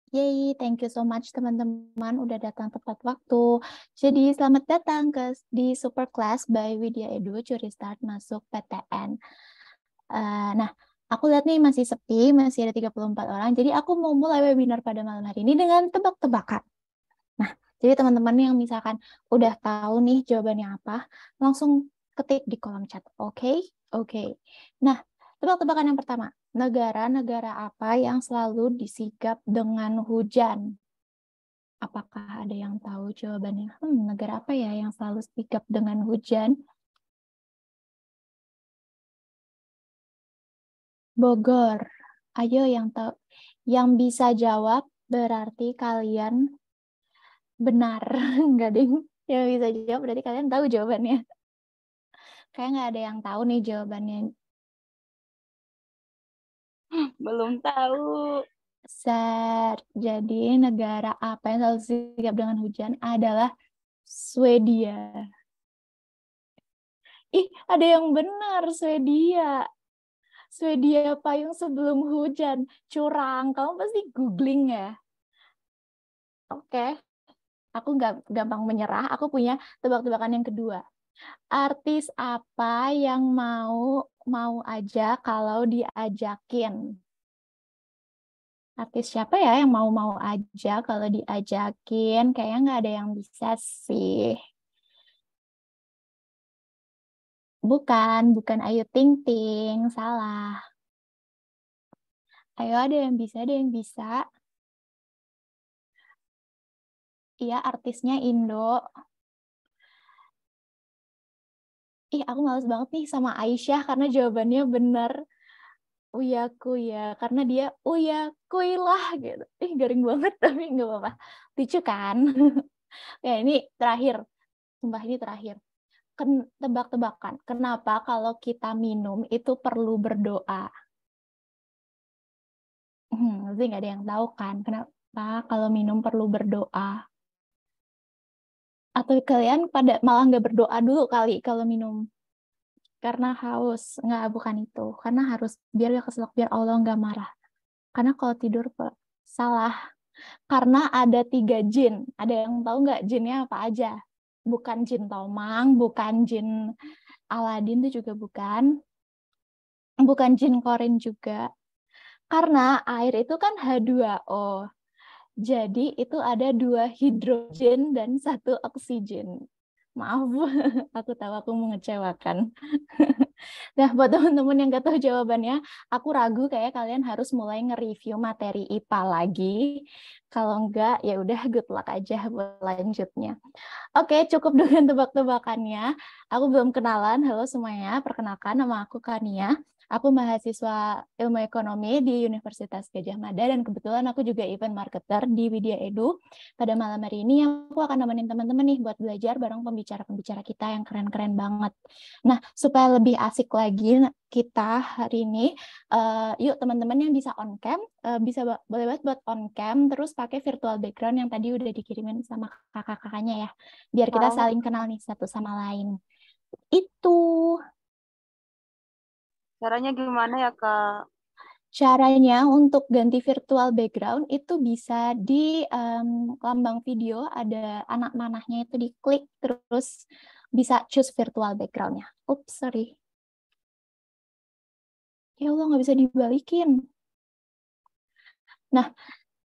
Yay, thank you so much teman-teman udah datang tepat waktu. Jadi selamat datang di Super Class by Widya Edu, Curi Start masuk PTN. Nah, aku lihat nih masih sepi, masih ada 34 orang. Jadi aku mau mulai webinar pada malam hari ini dengan tebak-tebakan. Nah, jadi teman-teman yang misalkan udah tahu nih jawabannya apa, langsung ketik di kolom chat. Oke? Oke. Nah, tebak-tebakan yang pertama. Negara-negara apa yang selalu disigap dengan hujan? Apakah ada yang tahu jawabannya? Negara apa ya yang selalu sigap dengan hujan? Bogor. Ayo yang tahu. Yang bisa jawab berarti kalian benar. Enggak ding. Yang bisa jawab berarti kalian tahu jawabannya. Kayak nggak ada yang tahu nih jawabannya. Belum tahu. Jadi negara apa yang selalu sigap dengan hujan adalah Swedia. Ih, ada yang benar, Swedia. Swedia payung sebelum hujan. Curang. Kamu pasti googling ya. Oke. Aku nggak gampang menyerah. Aku punya tebak-tebakan yang kedua. Artis apa yang mau aja kalau diajakin? Artis siapa ya yang mau-mau aja kalau diajakin? Kayaknya nggak ada yang bisa sih. Bukan Ayu Ting Ting. Salah. Ayo ada yang bisa, ada yang bisa. Iya, artisnya Indo. Ih, aku males banget nih sama Aisyah karena jawabannya bener. Uya Kuya, karena dia Uya Kuilah gitu. Ih, garing banget tapi nggak apa-apa. Lucu kan? Ya, ini terakhir. Sumpah ini terakhir. Tebak-tebakan. Kenapa kalau kita minum itu perlu berdoa? Nanti nggak ada yang tahu kan. Kenapa kalau minum perlu berdoa? Atau kalian pada malah nggak berdoa dulu kali kalau minum? Karena haus. Nggak, bukan itu. Karena harus biar gak keselak, biar Allah nggak marah. Karena kalau tidur, salah. Karena ada 3 jin. Ada yang tahu nggak jinnya apa aja? Bukan jin Tomang, bukan jin Aladin itu juga bukan. Bukan jin Korin juga. Karena air itu kan H2O. Jadi itu ada 2 hidrogen dan 1 oksigen. Maaf, aku tahu aku mengecewakan. Nah, buat teman-teman yang gak tahu jawabannya, aku ragu kayak kalian harus mulai nge-review materi IPA lagi. Kalau enggak, ya udah good luck aja buat lanjutnya. Oke, cukup dengan tebak-tebakannya. Aku belum kenalan. Halo semuanya, perkenalkan nama aku Kania. Aku mahasiswa ilmu ekonomi di Universitas Gadjah Mada dan kebetulan aku juga event marketer di Widya Edu. Pada malam hari ini aku akan nemenin teman-teman nih buat belajar bareng pembicara-pembicara kita yang keren-keren banget. Nah, supaya lebih asik lagi kita hari ini, yuk teman-teman yang bisa on cam, boleh banget buat on cam, terus pakai virtual background yang tadi udah dikirimin sama kakak-kakaknya ya, biar kita Mau saling kenal nih satu sama lain. Itu caranya gimana ya, Kak? caranya untuk ganti virtual background itu bisa di lambang video, ada anak panahnya itu diklik, terus bisa choose virtual background-nya. Oops, sorry. Ya Allah, nggak bisa dibalikin. Nah,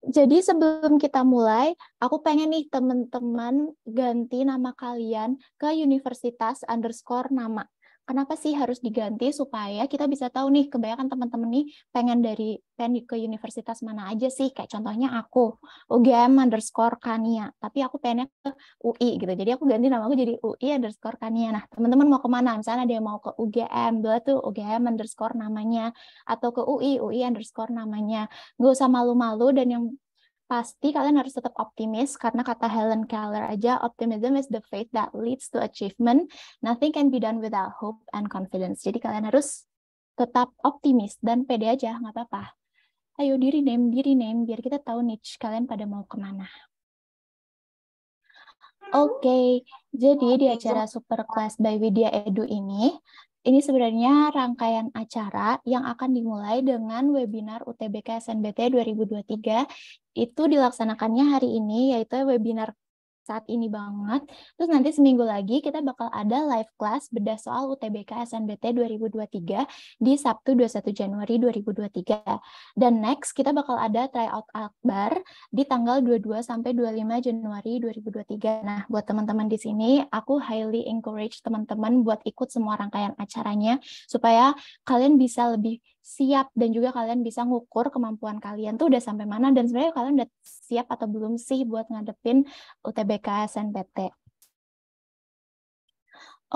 jadi sebelum kita mulai, aku pengen nih teman-teman ganti nama kalian ke universitas_nama. Kenapa sih harus diganti? Supaya kita bisa tahu nih, kebanyakan teman-teman nih pengen ke universitas mana aja sih? Kayak contohnya aku, UGM_Kania. Tapi aku pengennya ke UI gitu. Jadi aku ganti nama aku jadi UI_Kania. Nah, teman-teman mau kemana? Misalnya ada yang mau ke UGM, dulu tuh UGM_namanya. Atau ke UI_namanya. Nggak usah malu-malu, dan yang pasti kalian harus tetap optimis karena kata Helen Keller aja, optimism is the faith that leads to achievement. Nothing can be done without hope and confidence. Jadi kalian harus tetap optimis dan pede aja, nggak apa-apa. Ayo diri name, biar kita tahu niche kalian pada mau kemana. Oke, jadi di acara Super Class by Widya Edu ini, Ini sebenarnya rangkaian acara yang akan dimulai dengan webinar UTBK SNBT 2023. Itu dilaksanakannya hari ini, yaitu webinar saat ini banget. Terus nanti seminggu lagi kita bakal ada live class bedah soal UTBK SNBT 2023 di Sabtu 21 Januari 2023. Dan next kita bakal ada tryout akbar di tanggal 22 sampai 25 Januari 2023. Nah, buat teman-teman di sini, aku highly encourage teman-teman buat ikut semua rangkaian acaranya supaya kalian bisa lebih siap dan juga kalian bisa ngukur kemampuan kalian tuh udah sampai mana dan sebenarnya kalian udah siap atau belum sih buat ngadepin UTBK SNBT.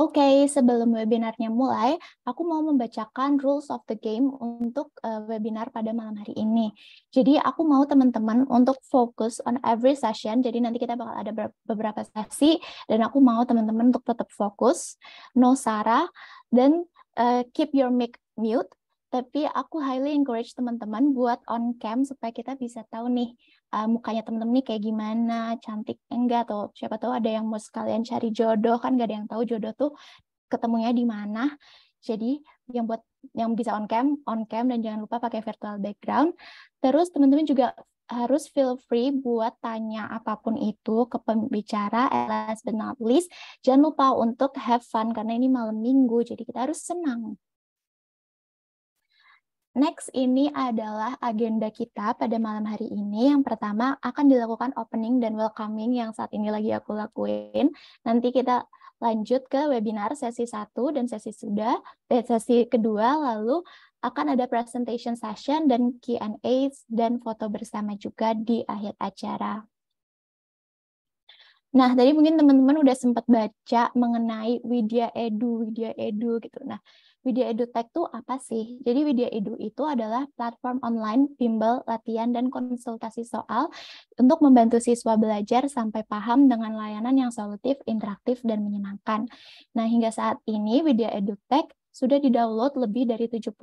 Oke, sebelum webinarnya mulai, aku mau membacakan rules of the game untuk webinar pada malam hari ini. Jadi aku mau teman-teman untuk fokus on every session, jadi nanti kita bakal ada beberapa sesi, dan aku mau teman-teman untuk tetap fokus, no Sarah, dan keep your mic mute, tapi aku highly encourage teman-teman buat on cam supaya kita bisa tahu nih mukanya temen-temen nih kayak gimana, cantik enggak, atau siapa tahu ada yang mau sekalian cari jodoh, kan gak ada yang tahu jodoh tuh ketemunya di mana. Jadi yang bisa on cam dan jangan lupa pakai virtual background. Terus teman-teman juga harus feel free buat tanya apapun itu ke pembicara, last but not least, jangan lupa untuk have fun karena ini malam minggu, jadi kita harus senang. Next, ini adalah agenda kita pada malam hari ini. Yang pertama akan dilakukan opening dan welcoming yang saat ini lagi aku lakuin. Nanti kita lanjut ke webinar sesi 1 dan sesi kedua, lalu akan ada presentation session dan Q&A dan foto bersama juga di akhir acara. Nah, tadi mungkin teman-teman udah sempat baca mengenai Widya Edu gitu. Nah, Widya EduTech itu apa sih? Jadi Widya Edu itu adalah platform online bimbel, latihan, dan konsultasi soal untuk membantu siswa belajar sampai paham dengan layanan yang solutif, interaktif, dan menyenangkan. Nah, hingga saat ini Widya EduTech sudah di-download lebih dari 70.000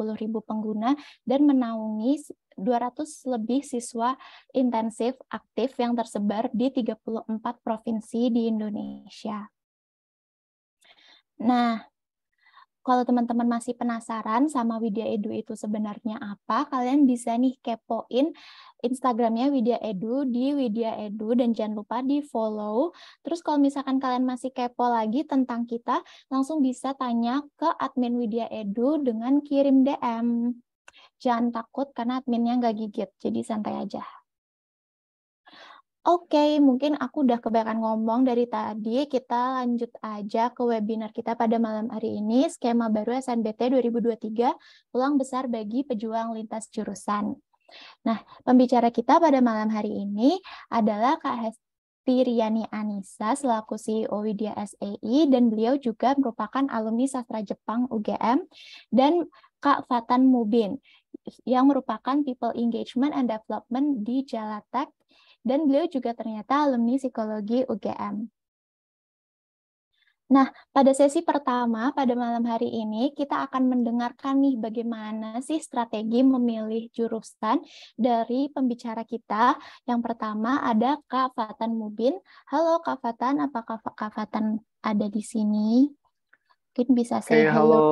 pengguna dan menaungi 200 lebih siswa intensif aktif yang tersebar di 34 provinsi di Indonesia. Nah, kalau teman-teman masih penasaran sama Widya Edu itu sebenarnya apa, kalian bisa nih kepoin Instagramnya Widya Edu di Widya Edu dan jangan lupa di follow. Terus kalau misalkan kalian masih kepo lagi tentang kita, langsung bisa tanya ke admin Widya Edu dengan kirim DM. Jangan takut karena adminnya nggak gigit, jadi santai aja. Oke, mungkin aku udah kebanyakan ngomong dari tadi. Kita lanjut aja ke webinar kita pada malam hari ini, skema baru SNBT 2023, peluang besar bagi pejuang lintas jurusan. Nah, pembicara kita pada malam hari ini adalah Kak Hesti Riani Anissa selaku CEO Widya SEI, dan beliau juga merupakan alumni sastra Jepang UGM, dan Kak Fatan Mubin yang merupakan People Engagement and Development di Jalatek, dan beliau juga ternyata alumni psikologi UGM. Nah, pada sesi pertama pada malam hari ini kita akan mendengarkan nih bagaimana sih strategi memilih jurusan dari pembicara kita. Yang pertama ada Kak Fatan Mubin. Halo Kak Fatan, apakah Kak Fatan ada di sini? Mungkin bisa say hello,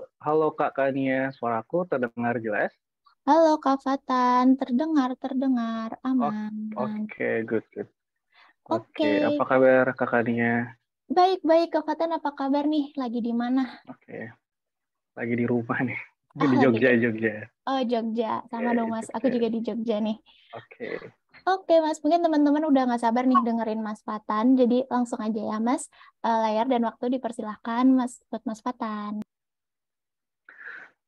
Kak. Halo Kak Kania, suaraku terdengar jelas? Halo Kak Fatan, terdengar, aman. Oke, good. Oke. Apa kabar Kak Kania? Baik, Kak Fatan, apa kabar nih? Lagi di mana? Oke, lagi di rumah nih. Lagi Di Jogja. Oh, Jogja. Sama dong, Mas. Aku juga di Jogja nih. Oke, Mas. Mungkin teman-teman udah nggak sabar nih dengerin Mas Fatan. Jadi langsung aja ya, Mas. Layar dan waktu dipersilahkan, Mas, buat Mas Fatan.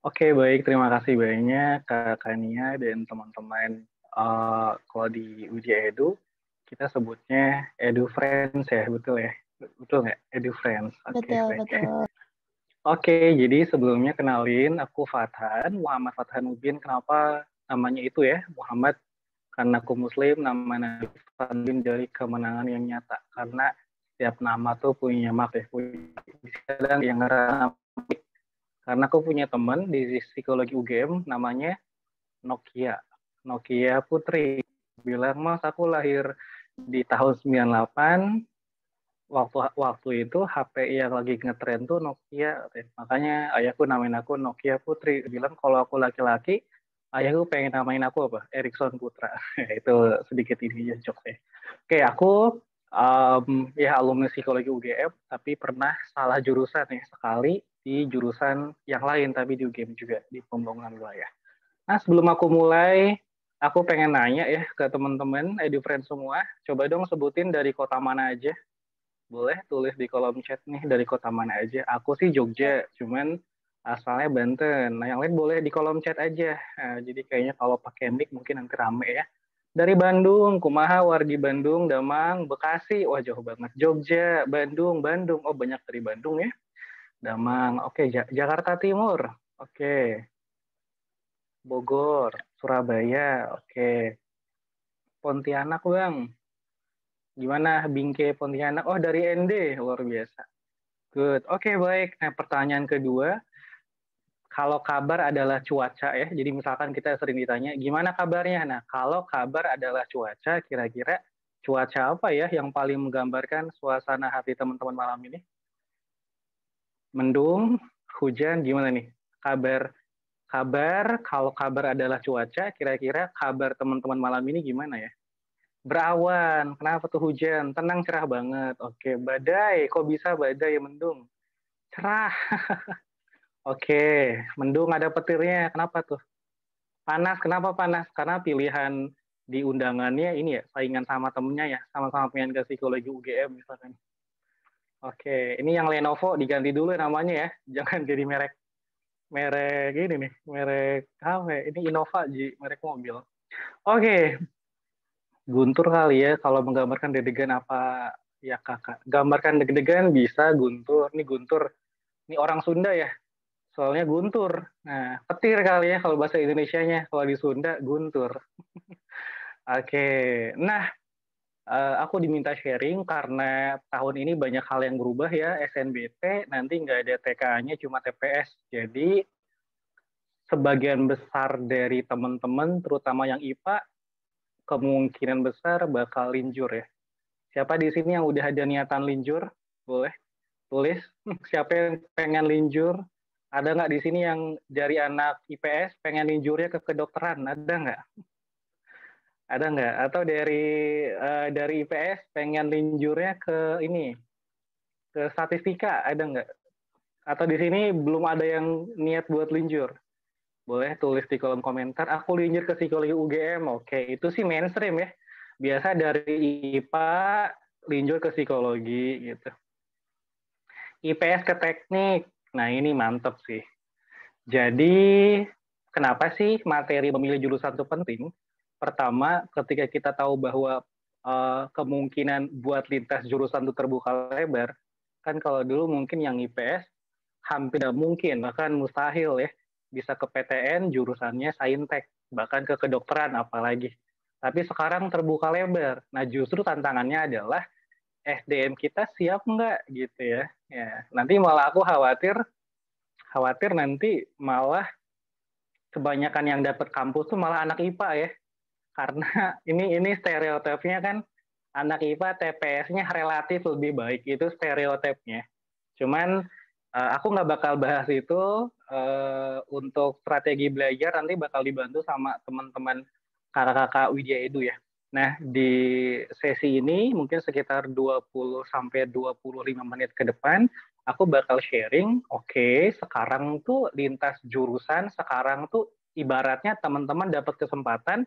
Oke, baik. Terima kasih banyak Kak Kania dan teman-teman. Kalau di Widya Edu, kita sebutnya Edu Friends ya, betul ya? Betul nggak? Edu Friends. Betul. Oke, jadi sebelumnya kenalin, aku Muhammad Fathan Mubin. Kenapa namanya itu ya, Muhammad? Karena aku Muslim, nama Fathan Mubin dari kemenangan yang nyata. Karena setiap nama tuh punya makna, kadang yang karena aku punya teman di psikologi UGM, namanya Nokia Putri. Bilang, Mas, aku lahir di tahun 98, waktu itu HP yang lagi ngetren tuh Nokia. Makanya ayahku namain aku Nokia Putri. Bilang kalau aku laki-laki, ayahku pengen namain aku apa? Erikson Putra. Itu sedikit ini ya jokesnya. Oke, aku ya alumni psikologi UGM, tapi pernah salah jurusan ya sekali di jurusan yang lain, tapi di UGM juga di pembangunan wilayah. Nah, sebelum aku mulai, aku pengen nanya ya ke teman-teman, EduFriends semua, coba dong sebutin dari kota mana aja. Boleh tulis di kolom chat nih dari kota mana aja. Aku sih Jogja, cuman asalnya Banten. Nah, yang lain boleh di kolom chat aja. Nah, jadi kayaknya kalau pakai mic mungkin nanti rame ya. Dari Bandung, kumaha wargi Bandung, Damang, Bekasi. Wah, jauh banget. Jogja, Bandung, Bandung. Oh, banyak dari Bandung ya. Damang. Oke, Jakarta Timur. Oke. Bogor, Surabaya. Oke. Pontianak, Bang. Gimana Bingke Pontianak? Oh, dari ND. Luar biasa. Good. Oke, baik. Nah, pertanyaan kedua, kalau kabar adalah cuaca ya, jadi misalkan kita sering ditanya, gimana kabarnya? Nah, kalau kabar adalah cuaca, kira-kira cuaca apa ya yang paling menggambarkan suasana hati teman-teman malam ini? Mendung, hujan, gimana nih? Kabar, kalau kabar adalah cuaca, kira-kira kabar teman-teman malam ini gimana ya? Berawan, kenapa tuh hujan? Tenang, cerah banget. Oke, badai, kok bisa badai mendung? Cerah. Oke, mendung ada petirnya. Kenapa tuh? Panas, kenapa panas? Karena pilihan di undangannya ini ya, saingan sama temennya ya, sama-sama pengen ke psikologi UGM misalkan. Oke, ini yang Lenovo diganti dulu namanya ya, jangan jadi merek merek ini nih, merek apa ya? Ini Innova, merek mobil. Oke, Guntur kali ya, kalau menggambarkan deg-degan apa ya kakak? Gambarkan deg-degan bisa Guntur. Ini Guntur, ini orang Sunda ya, soalnya guntur. Nah, petir kali ya kalau bahasa Indonesianya. Kalau di Sunda, guntur. Oke, nah aku diminta sharing karena tahun ini banyak hal yang berubah ya. SNBT nanti nggak ada TKA-nya, cuma TPS. Jadi sebagian besar dari teman-teman, terutama yang IPA, kemungkinan besar bakal linjur ya. Siapa di sini yang udah ada niatan linjur? Boleh tulis. Siapa yang pengen linjur? Ada nggak di sini yang dari anak IPS pengen linjurnya ke kedokteran? Ada nggak? Ada nggak? Atau dari IPS pengen linjurnya ke ini, ke statistika? Ada nggak? Atau di sini belum ada yang niat buat linjur? Boleh tulis di kolom komentar. Aku linjur ke psikologi UGM. Oke, itu sih mainstream ya. Biasa dari IPA linjur ke psikologi gitu. IPS ke teknik. Nah, ini mantep sih. Jadi, kenapa sih materi memilih jurusan itu penting? Pertama, ketika kita tahu bahwa kemungkinan buat lintas jurusan itu terbuka lebar, kan kalau dulu mungkin yang IPS hampir tidak mungkin, bahkan mustahil ya, bisa ke PTN jurusannya saintek, bahkan ke kedokteran apalagi. Tapi sekarang terbuka lebar. Nah, justru tantangannya adalah SDM kita siap nggak gitu ya. Ya, nanti malah aku khawatir nanti malah kebanyakan yang dapat kampus tuh malah anak IPA ya. Karena ini stereotipnya kan anak IPA TPS-nya relatif lebih baik, itu stereotipnya. Cuman aku nggak bakal bahas itu. Untuk strategi belajar nanti bakal dibantu sama teman-teman kakak-kakak Widya Edu ya. Nah, di sesi ini mungkin sekitar 20 sampai 25 menit ke depan aku bakal sharing, oke, sekarang tuh lintas jurusan, sekarang tuh ibaratnya teman-teman dapat kesempatan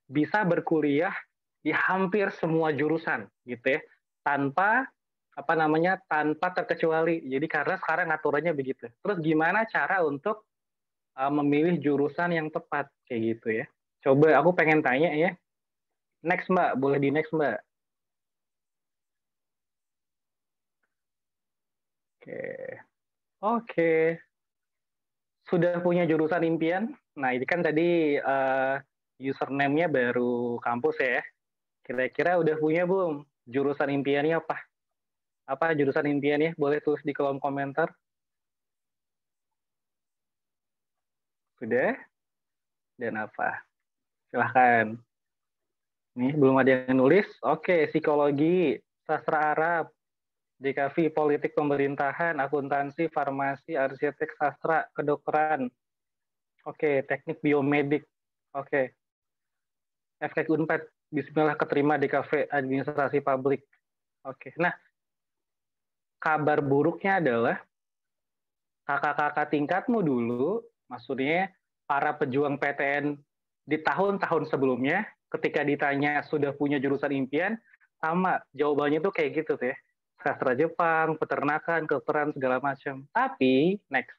bisa berkuliah di hampir semua jurusan gitu ya, tanpa tanpa terkecuali. Jadi karena sekarang aturannya begitu. Terus gimana cara untuk memilih jurusan yang tepat kayak gitu ya. Coba aku pengen tanya ya. Next Mbak, boleh di next Mbak. Oke. Oke. Sudah punya jurusan impian? Nah, ini kan tadi username-nya baru kampus ya. Kira-kira udah punya belum jurusan impiannya apa? Apa jurusan impiannya? Boleh tulis di kolom komentar. Sudah? Dan apa? Silahkan. Nih, belum ada yang nulis. Oke, psikologi, sastra Arab, DKV politik pemerintahan, akuntansi, farmasi, arsitek, sastra, kedokteran. Oke, teknik biomedik. Oke. FK Unpad, bismillah keterima DKV administrasi publik. Oke. Nah, kabar buruknya adalah kakak-kakak tingkatmu dulu, maksudnya para pejuang PTN di tahun-tahun sebelumnya, ketika ditanya sudah punya jurusan impian, sama jawabannya tuh kayak gitu tuh ya. Sastra Jepang, peternakan, kedokteran, segala macam. Tapi, next.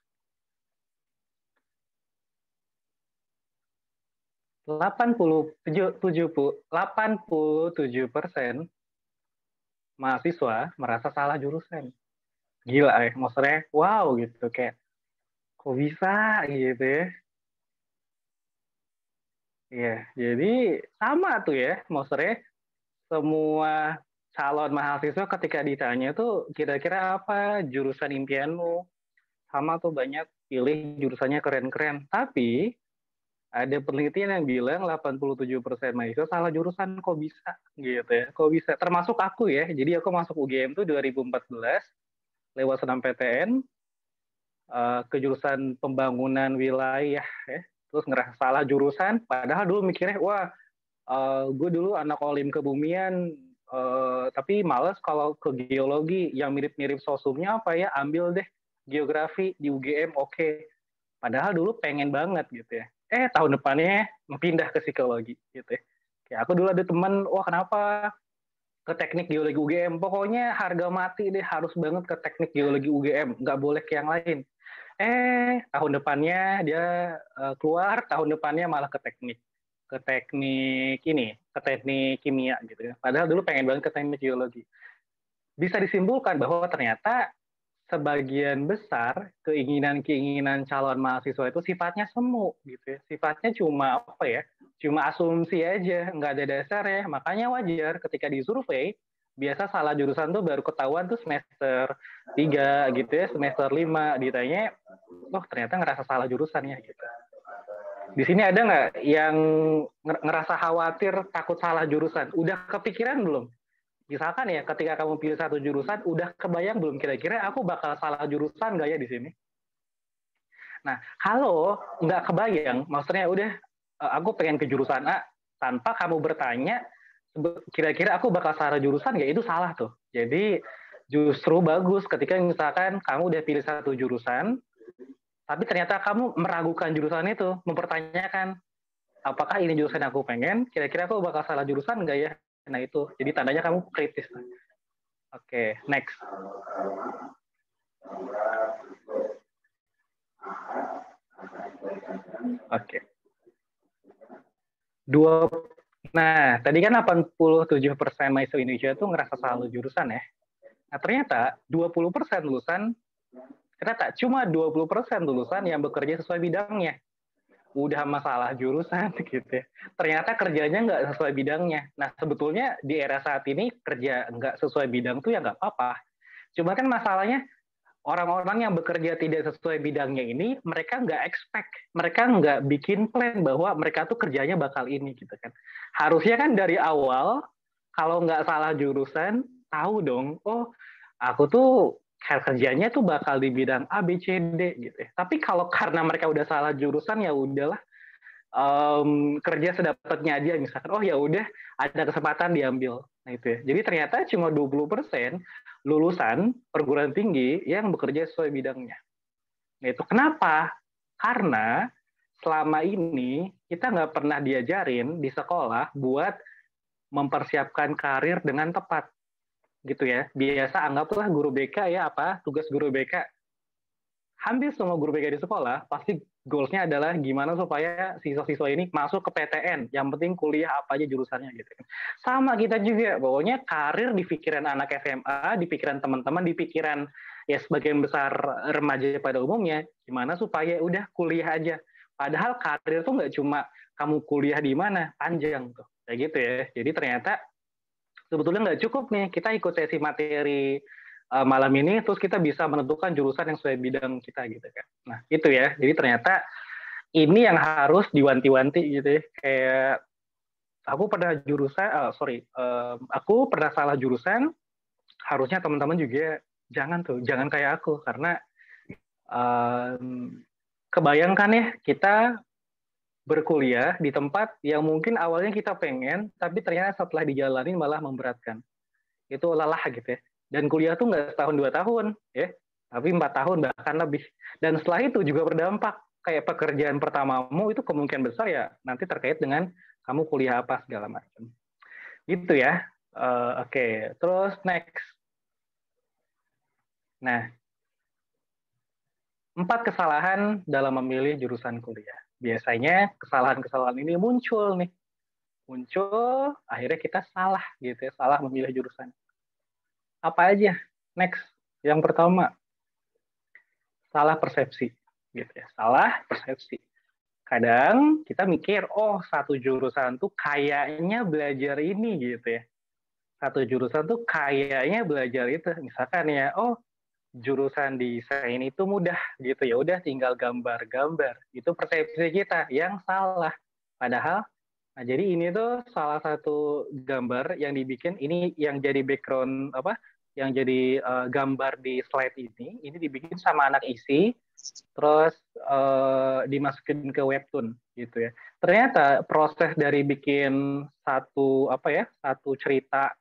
87% mahasiswa merasa salah jurusan. Gila ya, maksudnya wow gitu, kayak kok bisa gitu ya. Iya, jadi sama tuh ya, maksudnya semua calon mahasiswa ketika ditanya tuh kira-kira apa jurusan impianmu, sama tuh banyak pilih jurusannya keren-keren. Tapi ada penelitian yang bilang 87% mahasiswa salah jurusan, kok bisa gitu ya, kok bisa. Termasuk aku ya, jadi aku masuk UGM tuh 2014 lewat SNMPTN ke jurusan pembangunan wilayah ya, terus ngerasa salah jurusan, padahal dulu mikirnya wah gue dulu anak olim kebumian, tapi males kalau ke geologi yang mirip-mirip sosumnya apa ya, ambil deh geografi di UGM, oke. Padahal dulu pengen banget gitu ya. Tahun depannya pindah ke psikologi gitu ya. Kayak aku dulu ada teman, wah kenapa ke teknik geologi UGM? Pokoknya harga mati deh, harus banget ke teknik geologi UGM, nggak boleh ke yang lain. Tahun depannya dia keluar, tahun depannya malah ke teknik kimia gitu ya. Padahal dulu pengen banget ke teknik geologi. Bisa disimpulkan bahwa ternyata sebagian besar keinginan-keinginan calon mahasiswa itu sifatnya semu gitu ya. Sifatnya cuma apa ya? Cuma asumsi aja, nggak ada dasar ya. Makanya wajar ketika disurvei, biasa salah jurusan tuh baru ketahuan tuh semester 3 gitu ya, semester 5 ditanya, oh ternyata ngerasa salah jurusannya gitu. Di sini ada nggak yang ngerasa khawatir, takut salah jurusan? Udah kepikiran belum? Misalkan ya, ketika kamu pilih satu jurusan, udah kebayang belum kira-kira aku bakal salah jurusan nggak ya di sini? Nah, kalau nggak kebayang, maksudnya udah aku pengen ke jurusan A, tanpa kamu bertanya, kira-kira aku bakal salah jurusan nggak, itu salah tuh. Jadi justru bagus ketika misalkan kamu udah pilih satu jurusan, tapi ternyata kamu meragukan jurusan itu, mempertanyakan, apakah ini jurusan yang aku pengen, kira-kira aku bakal salah jurusan nggak ya? Nah itu, jadi tandanya kamu kritis. Oke, next. Oke. Nah, tadi kan 87% mahasiswa Indonesia itu ngerasa salah jurusan ya. Nah, ternyata 20% lulusan, ternyata cuma 20% lulusan yang bekerja sesuai bidangnya. Udah masalah jurusan gitu ya. Ternyata kerjanya nggak sesuai bidangnya. Nah, sebetulnya di era saat ini kerja nggak sesuai bidang tuh ya nggak apa-apa. Cuma kan masalahnya orang-orang yang bekerja tidak sesuai bidangnya ini, mereka nggak expect, mereka nggak bikin plan bahwa mereka tuh kerjanya bakal ini gitu kan. Harusnya kan dari awal, kalau nggak salah jurusan, tahu dong, oh aku tuh kerjanya tuh bakal di bidang A, B, C, D gitu ya. Tapi kalau karena mereka udah salah jurusan, ya udahlah, kerja sedapatnya aja misalkan, oh ya udah ada kesempatan diambil. Nah itu ya. Jadi ternyata cuma 20% lulusan perguruan tinggi yang bekerja sesuai bidangnya. Nah itu kenapa? Karena selama ini kita nggak pernah diajarin di sekolah buat mempersiapkan karir dengan tepat. Gitu ya. Biasa anggaplah guru BK ya, apa tugas guru BK. Hampir semua guru BK di sekolah pasti goals-nya adalah gimana supaya siswa-siswa ini masuk ke PTN. Yang penting kuliah apa aja jurusannya gitu. Sama kita juga, pokoknya karir di pikiran anak SMA, di pikiran teman-teman, di pikiran ya sebagian besar remaja pada umumnya, gimana supaya udah kuliah aja. Padahal karir tuh nggak cuma kamu kuliah di mana, panjang tuh. Kayak gitu ya. Jadi ternyata sebetulnya nggak cukup nih kita ikut sesi materi malam ini, terus kita bisa menentukan jurusan yang sesuai bidang kita gitu kan. Nah itu ya, jadi ternyata ini yang harus diwanti-wanti gitu ya. Kayak aku pernah salah jurusan, harusnya teman-teman juga jangan kayak aku, karena kebayangkan ya kita berkuliah di tempat yang mungkin awalnya kita pengen, tapi ternyata setelah dijalani malah memberatkan. Itu lelah gitu ya. Dan kuliah tuh nggak setahun 2 tahun ya, tapi 4 tahun bahkan lebih. Dan setelah itu juga berdampak. Kayak pekerjaan pertamamu itu kemungkinan besar ya nanti terkait dengan kamu kuliah apa segala macam. Gitu ya. Oke. Terus next. Nah, 4 kesalahan dalam memilih jurusan kuliah. Biasanya kesalahan-kesalahan ini muncul, akhirnya kita salah gitu ya, salah memilih jurusan. Apa aja? Next, yang pertama, salah persepsi, gitu ya, salah persepsi. Kadang kita mikir, oh satu jurusan tuh kayaknya belajar ini gitu ya, satu jurusan tuh kayaknya belajar itu, misalkan ya, oh jurusan desain itu mudah gitu ya, udah tinggal gambar-gambar. Itu persepsi kita yang salah. Padahal, nah jadi ini tuh salah satu gambar yang dibikin, ini yang jadi background apa? Yang jadi gambar di slide ini dibikin sama anak ISI, terus dimasukin ke webtoon gitu ya. Ternyata proses dari bikin satu cerita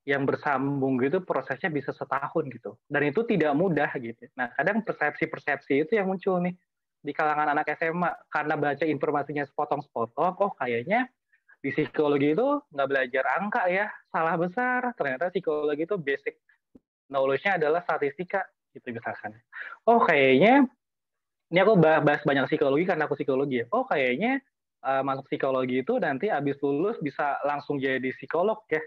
yang bersambung gitu prosesnya bisa setahun gitu, dan itu tidak mudah gitu. Nah kadang persepsi itu yang muncul nih di kalangan anak SMA karena baca informasinya sepotong-sepotong, oh kayaknya di psikologi itu nggak belajar angka ya, salah besar. Ternyata psikologi itu basic knowledge-nya adalah statistika gitu misalkan. Oh kayaknya ini aku bahas banyak psikologi karena aku psikologi ya. Oh kayaknya masuk psikologi itu nanti abis lulus bisa langsung jadi psikolog ya.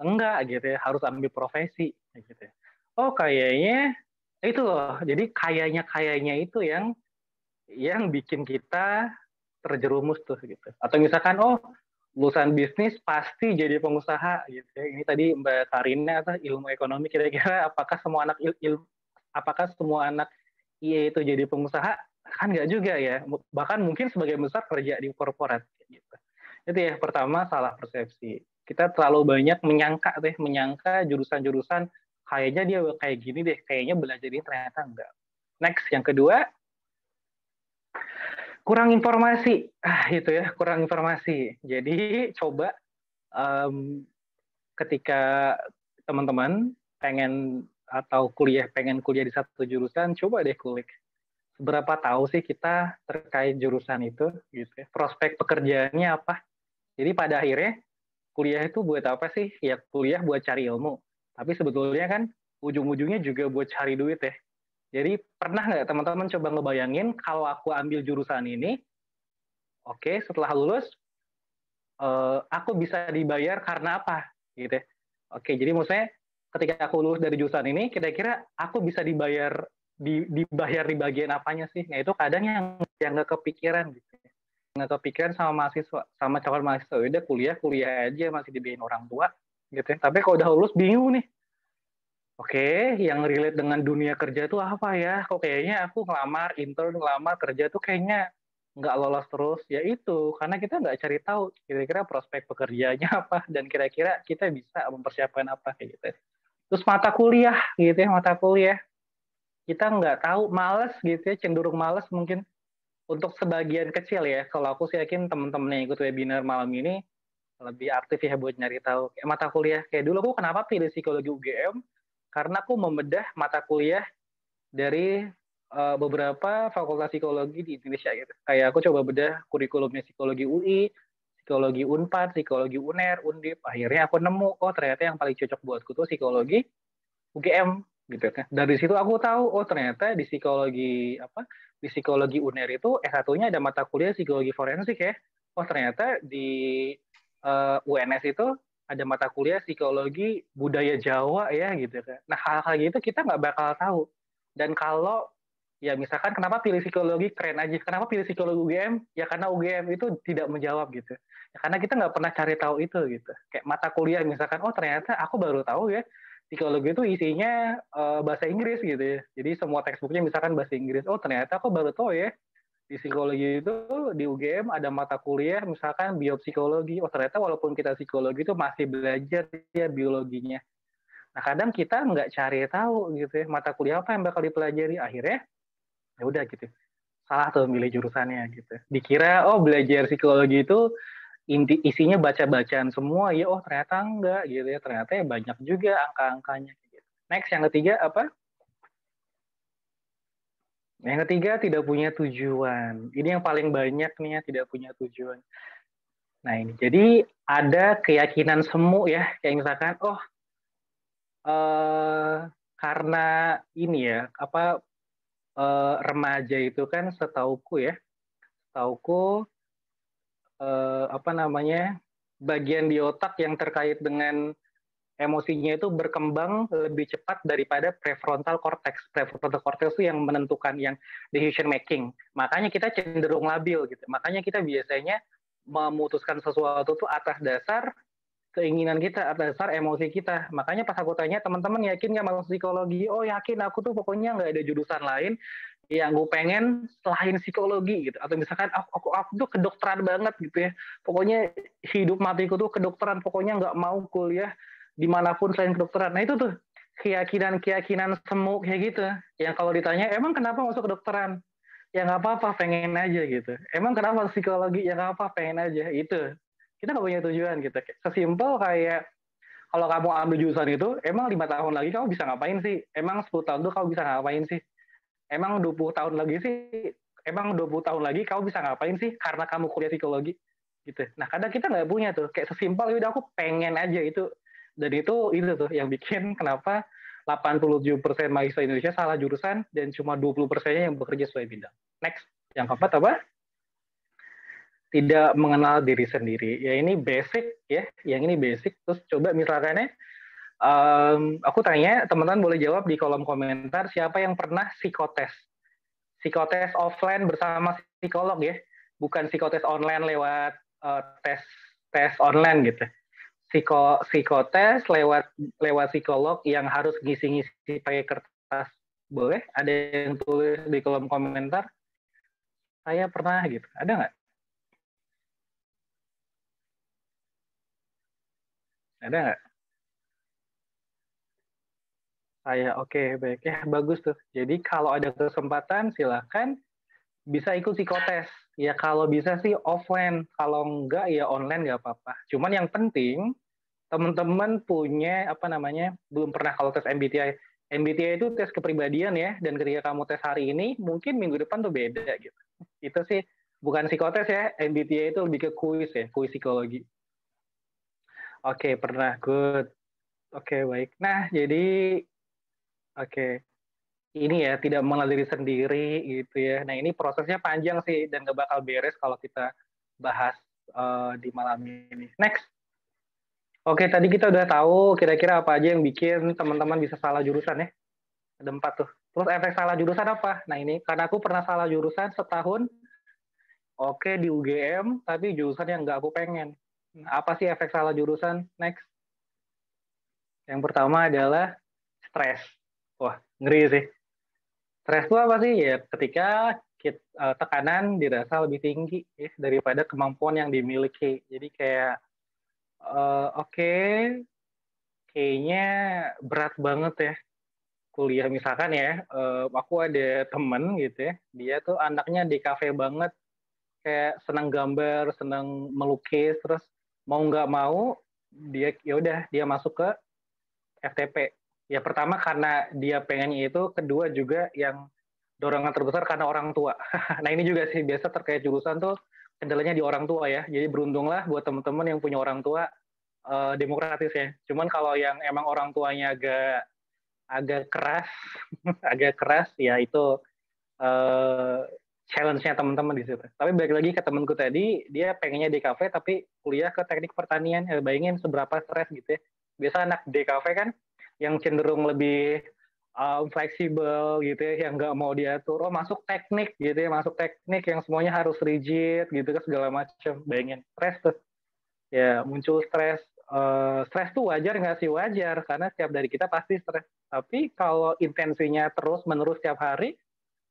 Enggak gitu ya, harus ambil profesi gitu ya. Oh kayaknya itu loh. Jadi kayaknya itu yang bikin kita terjerumus tuh gitu. Atau misalkan oh lulusan bisnis pasti jadi pengusaha gitu ya. Ini tadi Mbak Tarina atau ilmu ekonomi, kira-kira apakah semua anak IA itu jadi pengusaha? Kan nggak juga ya. Bahkan mungkin sebagian besar kerja di korporat gitu. Itu ya, pertama salah persepsi. Kita terlalu banyak menyangka jurusan-jurusan kayaknya dia kayak gini deh, kayaknya belajar ini, ternyata enggak. Next, yang kedua, kurang informasi. Itu ya, kurang informasi. Jadi coba ketika teman-teman pengen pengen kuliah di satu jurusan, coba deh kulik seberapa tahu sih kita terkait jurusan itu gitu ya. Prospek pekerjaannya apa. Jadi pada akhirnya kuliah itu buat apa sih? Ya kuliah buat cari ilmu. Tapi sebetulnya kan ujung-ujungnya juga buat cari duit ya. Jadi pernah nggak teman-teman coba ngebayangin kalau aku ambil jurusan ini, oke, setelah lulus aku bisa dibayar karena apa? Gitu ya. Oke, jadi maksudnya ketika aku lulus dari jurusan ini, kira-kira aku bisa dibayar di bagian apanya sih? Nah itu kadang yang nggak kepikiran gitu. Nggak kepikiran sama calon mahasiswa, udah kuliah aja masih dibiayain orang tua gitu ya. Tapi kalau udah lulus bingung nih, oke, yang relate dengan dunia kerja tuh apa ya, kok kayaknya aku ngelamar kerja tuh kayaknya nggak lolos terus. Ya itu karena kita nggak cari tahu kira-kira prospek pekerjaannya apa, dan kira-kira kita bisa mempersiapkan apa kayak gitu. Terus mata kuliah gitu ya, kita nggak tahu, males gitu ya, cenderung males mungkin untuk sebagian kecil ya. Kalau aku sih yakin teman-teman yang ikut webinar malam ini lebih aktif ya buat nyari tahu kayak mata kuliah. Kayak dulu aku kenapa pilih psikologi UGM, karena aku membedah mata kuliah dari beberapa fakultas psikologi di Indonesia gitu. Kayak aku coba bedah kurikulumnya psikologi UI, psikologi Unpad, psikologi UNER, Undip. Akhirnya aku nemu, oh ternyata yang paling cocok buatku tuh psikologi UGM gitu kan. Dari situ aku tahu, oh ternyata di psikologi UNER itu S1-nya ada mata kuliah psikologi forensik ya. Oh ternyata di UNS itu ada mata kuliah psikologi budaya Jawa ya gitu kan. Nah hal-hal gitu kita nggak bakal tahu. Dan kalau ya misalkan kenapa pilih psikologi, keren aja. Kenapa pilih psikologi UGM? Ya karena UGM itu tidak menjawab gitu. Ya, karena kita nggak pernah cari tahu itu gitu. Kayak mata kuliah misalkan, oh ternyata aku baru tahu ya psikologi itu isinya bahasa Inggris gitu ya. Jadi semua textbooknya misalkan bahasa Inggris. Oh ternyata aku baru tahu ya di psikologi itu di UGM ada mata kuliah misalkan biopsikologi. Oh ternyata walaupun kita psikologi itu masih belajar ya biologinya. Nah, kadang kita nggak cari tahu gitu ya, mata kuliah apa yang bakal dipelajari. Akhirnya, ya udah gitu. Salah tuh milih jurusannya gitu. Dikira, oh belajar psikologi itu isinya baca-bacaan semua. Ya, oh ternyata enggak gitu ya. Ternyata ya banyak juga angka-angkanya. Gitu. Next, yang ketiga apa? Yang ketiga, tidak punya tujuan. Ini yang paling banyak nih ya, tidak punya tujuan. Nah ini, jadi ada keyakinan semu ya, kayak misalkan, oh karena ini ya, apa remaja itu kan setauku ya, setauku apa namanya, bagian di otak yang terkait dengan emosinya itu berkembang lebih cepat daripada prefrontal cortex. Prefrontal cortex itu yang menentukan, yang decision making. Makanya kita cenderung labil gitu. Makanya kita biasanya memutuskan sesuatu tuh atas dasar keinginan kita, atas dasar emosi kita. Makanya pas aku tanya, teman-teman yakin nggak masuk psikologi? Oh yakin, aku tuh pokoknya nggak ada jurusan lain yang gue pengen selain psikologi gitu. Atau misalkan aku tuh kedokteran banget gitu ya. Pokoknya hidup matiku tuh kedokteran, pokoknya nggak mau kuliah dimanapun selain kedokteran. Nah itu tuh keyakinan semu kayak gitu. Yang kalau ditanya, emang kenapa masuk kedokteran? Ya nggak apa-apa, pengen aja gitu. Emang kenapa psikologi? Ya nggak apa-apa, pengen aja. Itu. Kita nggak punya tujuan gitu. Sesimpel kayak, kalau kamu ambil jurusan itu, emang 5 tahun lagi kamu bisa ngapain sih? Emang 10 tahun itu kamu bisa ngapain sih? Emang 20 tahun lagi sih, emang 20 tahun lagi kamu bisa ngapain sih karena kamu kuliah psikologi? Gitu. Nah, kadang kita nggak punya tuh. Kayak sesimpel, udah aku pengen aja itu. Dan itu tuh yang bikin kenapa 87% mahasiswa Indonesia salah jurusan dan cuma 20%-nya yang bekerja sesuai bidang. Next, yang keempat apa? Tidak mengenal diri sendiri. Ya ini basic ya, yang ini basic. Terus coba misalkan ya, aku tanya, teman-teman boleh jawab di kolom komentar, siapa yang pernah psikotes? Psikotes offline bersama psikolog ya, bukan psikotes online lewat tes online gitu. Psikotes lewat psikolog yang harus ngisi-ngisi pakai kertas. Boleh? Ada yang tulis di kolom komentar? Saya pernah gitu. Ada nggak? Ada nggak? Saya oke, baik ya, bagus tuh. Jadi kalau ada kesempatan silakan bisa ikut psikotes. Ya kalau bisa sih offline, kalau enggak ya online nggak apa-apa. Cuman yang penting teman-teman punya apa namanya, belum pernah kalau tes MBTI. MBTI itu tes kepribadian ya, dan ketika kamu tes hari ini, mungkin minggu depan tuh beda gitu. Itu sih bukan psikotes ya, MBTI itu lebih ke kuis ya, kuis psikologi. Oke, pernah, good. Oke, baik. Nah, jadi oke. Ini ya, tidak mengenal diri sendiri gitu ya. Nah, ini prosesnya panjang sih dan gak bakal beres kalau kita bahas di malam ini. Next. Oke, tadi kita udah tahu kira-kira apa aja yang bikin teman-teman bisa salah jurusan ya. Ada 4 tuh. Terus efek salah jurusan apa? Nah, ini karena aku pernah salah jurusan setahun. Oke, di UGM, tapi jurusan yang nggak aku pengen. Nah, apa sih efek salah jurusan? Next. Yang pertama adalah stres. Wah, ngeri sih. Stres itu apa sih? Ya, ketika tekanan dirasa lebih tinggi ya, daripada kemampuan yang dimiliki. Jadi kayak, oke, kayaknya berat banget ya kuliah. Misalkan ya, aku ada temen gitu ya, dia tuh anaknya di kafe banget, kayak senang gambar, senang melukis, terus mau nggak mau, dia ya udah dia masuk ke FTP. Ya pertama karena dia pengennya itu, kedua juga yang dorongan terbesar karena orang tua. Nah ini juga sih biasa terkait jurusan tuh kendalanya di orang tua ya. Jadi beruntunglah buat teman-teman yang punya orang tua demokratis ya. Cuman kalau yang emang orang tuanya agak keras, agak keras ya itu challenge-nya teman-teman di situ. Tapi balik lagi ke temanku tadi, dia pengennya DKV tapi kuliah ke teknik pertanian. Ya, bayangin seberapa stres gitu ya. Biasa anak DKV kan yang cenderung lebih fleksibel gitu ya, yang nggak mau diatur. Oh masuk teknik gitu ya, masuk teknik yang semuanya harus rigid gitu kan segala macam. Bayangin stres tuh. Ya muncul stres. Stres tuh wajar nggak sih? Wajar karena setiap dari kita pasti stres. Tapi kalau intensinya terus menerus setiap hari,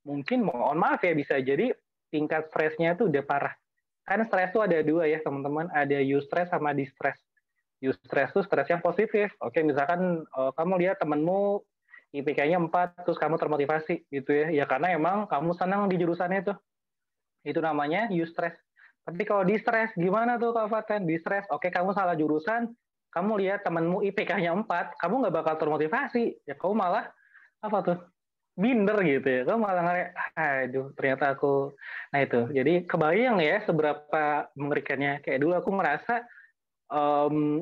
mungkin mohon maaf ya bisa jadi tingkat stresnya itu udah parah. Kan stres tuh ada 2 ya teman-teman, ada eustress sama distress. Eustress tuh stres yang positif. Oke, misalkan kamu lihat temenmu IPK-nya 4, terus kamu termotivasi gitu ya. Ya karena emang kamu senang di jurusannya itu. Itu namanya eustress. Tapi kalau di-stress, gimana tuh Kak Fatan? Di-stress, oke kamu salah jurusan, kamu lihat temenmu IPK-nya 4, kamu nggak bakal termotivasi. Ya kamu malah, apa tuh, minder gitu ya. Kamu malah ngeliat, aduh ternyata aku, nah itu. Jadi kebayang ya seberapa mengerikannya. Kayak dulu aku ngerasa,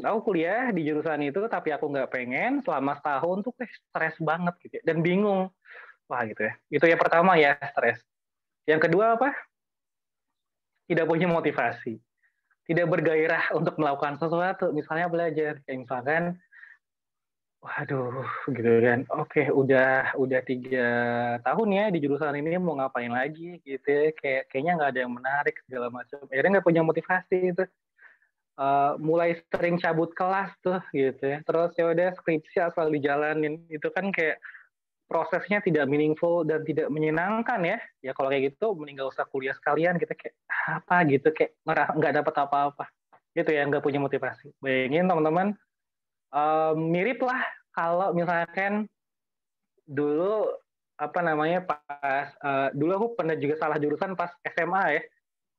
aku kuliah di jurusan itu, tapi aku nggak pengen, selama setahun tuh kayak stres banget gitu ya. Dan bingung, wah gitu ya. Itu yang pertama ya, stres. Yang kedua apa? Tidak punya motivasi, tidak bergairah untuk melakukan sesuatu, misalnya belajar, kayak misalkan, waduh, gitu kan, oke, udah 3 tahun ya di jurusan ini, mau ngapain lagi, gitu ya, kayaknya nggak ada yang menarik segala macam, akhirnya nggak punya motivasi itu, mulai sering cabut kelas tuh, gitu ya, terus ya udah skripsi asal dijalanin, itu kan kayak prosesnya tidak meaningful dan tidak menyenangkan ya. Ya kalau kayak gitu mending nggak usah kuliah sekalian, kita kayak apa gitu, kayak nggak dapat apa-apa gitu ya, nggak punya motivasi. Bayangin teman-teman, mirip lah kalau misalkan dulu apa namanya pas dulu aku pernah juga salah jurusan pas SMA ya.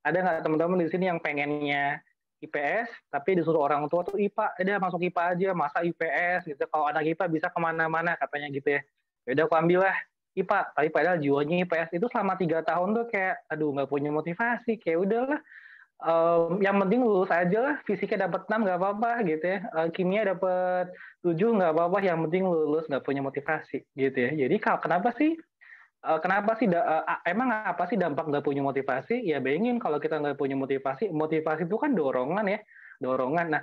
Ada nggak teman-teman di sini yang pengennya IPS tapi disuruh orang tua tuh IPA, dia masuk IPA aja, masa IPS gitu, kalau anak IPA bisa kemana-mana katanya gitu ya. Ya udah aku ambil lah IPA, tapi padahal jiwanya IPS. Itu selama 3 tahun tuh kayak aduh nggak punya motivasi, kayak udahlah, yang penting lulus aja lah, fisiknya dapat 6 nggak apa-apa gitu ya, kimia dapat 7 nggak apa-apa, yang penting lulus, nggak punya motivasi gitu ya. Jadi kenapa sih emang apa sih dampak nggak punya motivasi? Ya bayangin kalau kita nggak punya motivasi, motivasi itu kan dorongan ya, dorongan. Nah,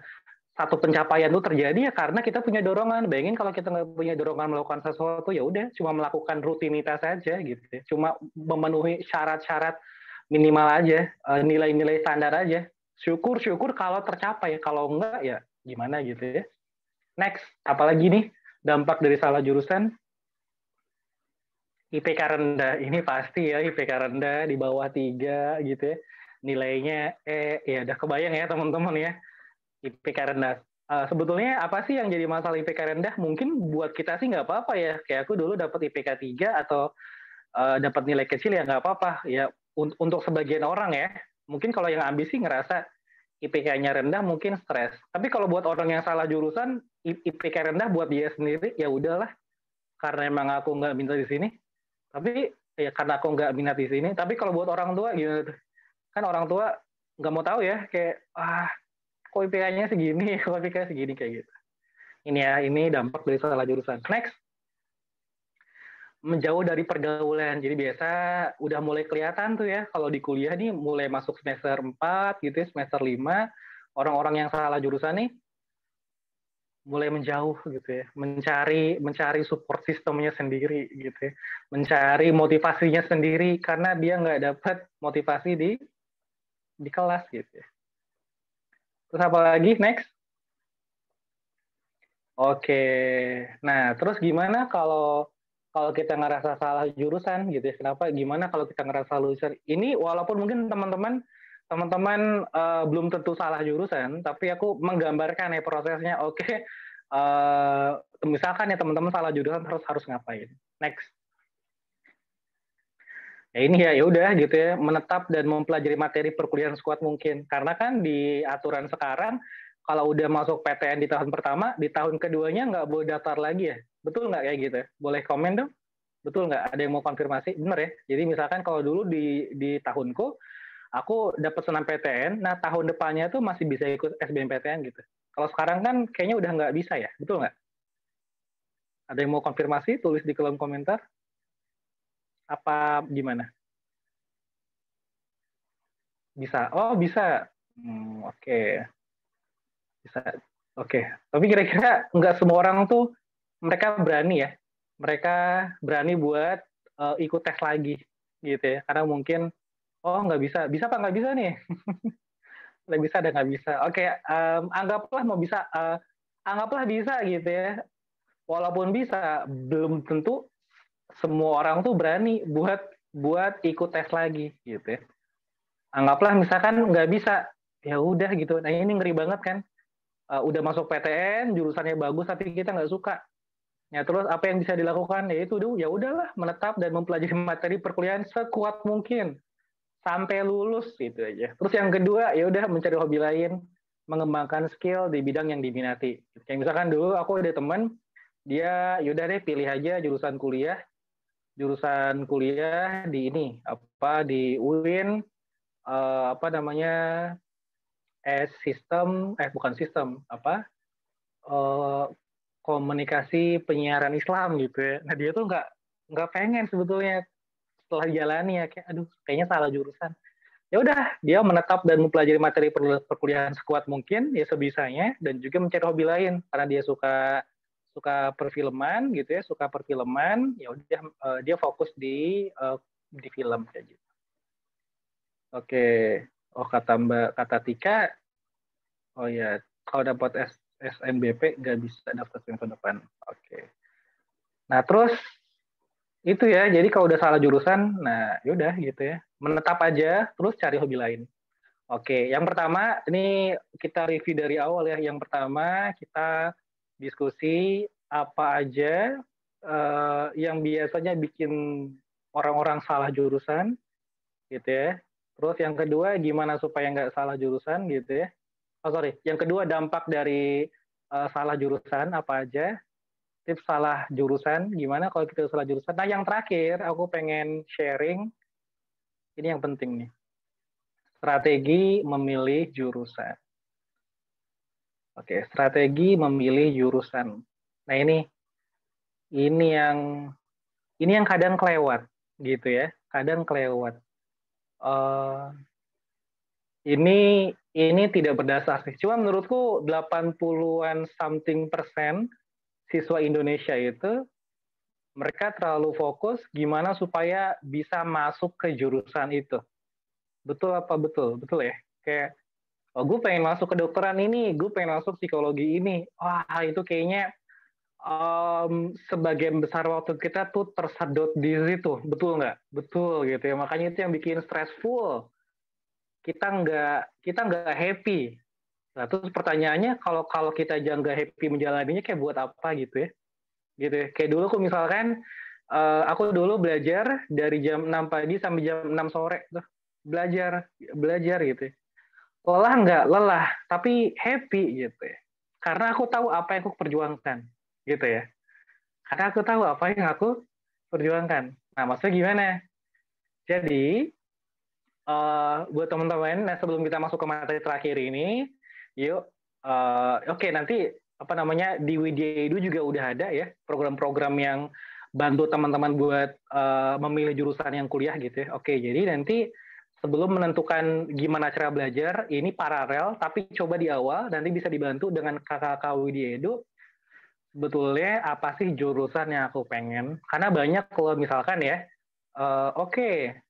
satu pencapaian itu terjadi ya karena kita punya dorongan. Bayangin kalau kita nggak punya dorongan melakukan sesuatu, ya udah cuma melakukan rutinitas aja gitu ya. Cuma memenuhi syarat-syarat minimal aja, nilai-nilai standar aja. Syukur-syukur kalau tercapai, kalau enggak ya gimana gitu ya. Next, apalagi nih dampak dari salah jurusan? IPK rendah, ini pasti ya, IPK rendah di bawah 3 gitu ya. Nilainya ya udah kebayang ya teman-teman ya, IPK rendah. Sebetulnya apa sih yang jadi masalah IPK rendah? Mungkin buat kita sih nggak apa-apa ya. Kayak aku dulu dapat IPK 3 atau dapat nilai kecil ya nggak apa-apa. Ya untuk sebagian orang ya. Mungkin kalau yang ambisi ngerasa IPK-nya rendah mungkin stres. Tapi kalau buat orang yang salah jurusan, IPK rendah buat dia sendiri ya udahlah. Karena emang aku nggak minta di sini. Tapi ya karena aku nggak minat di sini. Tapi kalau buat orang tua gitu, kan orang tua nggak mau tahu ya, kayak kok IPK-nya segini, kok IPK-nya segini kayak gitu. Ini ya, ini dampak dari salah jurusan. Next, menjauh dari pergaulan. Jadi biasa udah mulai kelihatan tuh ya, kalau di kuliah nih mulai masuk semester 4 gitu ya, semester 5, orang-orang yang salah jurusan nih mulai menjauh gitu ya, mencari support sistemnya sendiri gitu ya, mencari motivasinya sendiri karena dia nggak dapat motivasi di kelas gitu ya. Terus apa lagi? Next. Oke, nah terus gimana kalau kita ngerasa salah jurusan gitu ya? Kenapa? Gimana kalau kita ngerasa salah jurusan? Ini walaupun mungkin teman-teman belum tentu salah jurusan, tapi aku menggambarkan ya prosesnya. Oke, misalkan ya teman-teman salah jurusan harus ngapain? Next. Ya ini ya udah gitu ya, menetap dan mempelajari materi perkuliahan sekuat mungkin. Karena kan di aturan sekarang kalau udah masuk PTN di tahun pertama, di tahun keduanya nggak boleh daftar lagi ya. Betul nggak kayak gitu? Boleh komen dong? Betul nggak? Ada yang mau konfirmasi? Bener ya? Jadi misalkan kalau dulu di tahunku, aku dapat SNMPTN, nah tahun depannya tuh masih bisa ikut SBMPTN gitu. Kalau sekarang kan kayaknya udah nggak bisa ya, betul nggak? Ada yang mau konfirmasi? Tulis di kolom komentar. Apa gimana? Bisa. Oh bisa. Oke. Bisa. Oke. Tapi kira-kira nggak semua orang tuh mereka berani ya. Mereka berani buat ikut tes lagi gitu ya. Karena mungkin nggak bisa. Bisa apa nggak bisa nih? Nggak bisa dan nggak bisa. Oke, anggaplah mau bisa, anggaplah bisa gitu ya. Walaupun bisa, belum tentu semua orang tuh berani buat ikut tes lagi gitu ya. Anggaplah misalkan nggak bisa, ya udah gitu. Nah ini ngeri banget kan. udah masuk PTN, jurusannya bagus tapi kita nggak suka. Ya terus apa yang bisa dilakukan? Ya itu ya udahlah, menetap dan mempelajari materi perkuliahan sekuat mungkin sampai lulus gitu aja. Terus yang kedua, ya udah mencari hobi lain, mengembangkan skill di bidang yang diminati. Kayak misalkan dulu aku ada teman, dia yaudah deh pilih aja jurusan kuliah di ini apa di UIN, apa namanya, bukan sistem apa, eh, komunikasi penyiaran Islam gitu ya. Nah dia tuh nggak pengen sebetulnya setelah jalani ya, kayak aduh kayaknya salah jurusan. Ya udah, dia menetap dan mempelajari materi perkuliahan sekuat mungkin ya sebisanya, dan juga mencari hobi lain karena dia suka suka perfilman gitu ya, suka perfilman, ya udah dia fokus di film kayak gitu. Oke. Oh kata Tika, oh ya kalau dapat SNBP nggak bisa daftar semester depan. Oke. Nah terus itu ya, jadi kalau udah salah jurusan, nah yaudah gitu ya, menetap aja terus cari hobi lain. Oke, yang pertama ini kita review dari awal ya. Yang pertama kita diskusi apa aja yang biasanya bikin orang-orang salah jurusan gitu ya. Terus yang kedua gimana supaya nggak salah jurusan gitu ya. Oh sorry, yang kedua dampak dari salah jurusan apa aja. Tips salah jurusan gimana kalau kita salah jurusan. Nah yang terakhir aku pengen sharing, ini yang penting nih. Strategi memilih jurusan. Oke, strategi memilih jurusan. Nah ini yang kadang kelewat gitu ya, kadang kelewat. Ini tidak berdasar sih. Cuma menurutku 80-an something persen siswa Indonesia itu mereka terlalu fokus gimana supaya bisa masuk ke jurusan itu. Betul apa betul? Betul ya? Kayak oh, gue pengen masuk kedokteran ini, gue pengen masuk psikologi ini. Wah, itu kayaknya sebagian besar waktu kita tuh tersedot di situ. Betul nggak? Betul gitu ya. Makanya itu yang bikin stressful. Kita nggak happy. Nah, terus pertanyaannya kalau kita aja nggak happy menjalaninya kayak buat apa gitu ya? Gitu ya. Kayak dulu aku misalkan aku dulu belajar dari jam 6 pagi sampai jam 6 sore tuh. Belajar gitu ya. Lelah nggak? Lelah, tapi happy gitu ya. Karena aku tahu apa yang aku perjuangkan, gitu ya. Karena aku tahu apa yang aku perjuangkan. Nah, maksudnya gimana? Jadi, buat teman-teman, nah sebelum kita masuk ke materi terakhir ini, yuk, oke, nanti apa namanya di Widya Edu juga udah ada ya program-program yang bantu teman-teman buat memilih jurusan yang kuliah gitu ya. Oke, jadi nanti sebelum menentukan gimana cara belajar, ini paralel, tapi coba di awal, nanti bisa dibantu dengan kakak-kakak Widya Edu, sebetulnya apa sih jurusan yang aku pengen. Karena banyak kalau misalkan ya, oke,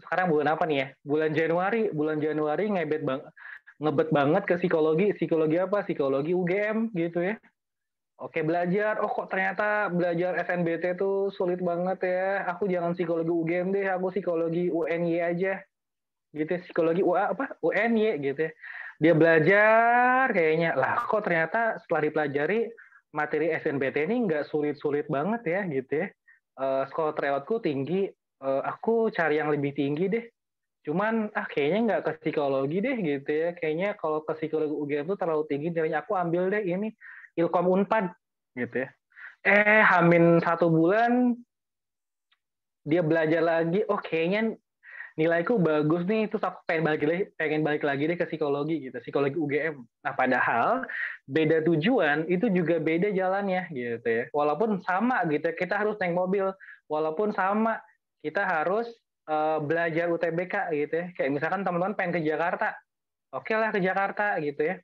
sekarang bulan apa nih ya? Bulan Januari ngebet banget ke psikologi apa? Psikologi UGM gitu ya. Oke, belajar. Oh, kok ternyata belajar SNBT tuh sulit banget ya. Aku jangan psikologi UGM deh, aku psikologi UNY aja. Gitu, psikologi UNY gitu ya. Dia belajar kayaknya, lah kok ternyata setelah dipelajari materi SNBT ini nggak sulit-sulit banget ya gitu ya. Skor tryoutku tinggi, aku cari yang lebih tinggi deh. Cuman kayaknya nggak ke psikologi deh gitu ya. Kayaknya kalau ke psikologi UGM tuh terlalu tinggi, nilainya aku ambil deh ini Ilkom Unpad gitu ya. Hamin 1 bulan dia belajar lagi, oh kayaknya nilaiku bagus nih, terus aku pengen balik lagi deh ke psikologi gitu, psikologi UGM. Nah padahal beda tujuan itu juga beda jalannya gitu ya. Walaupun sama gitu, kita harus naik mobil. Walaupun sama, kita harus belajar UTBK gitu ya. Kayak misalkan teman-teman pengen ke Jakarta, oke lah ke Jakarta gitu ya.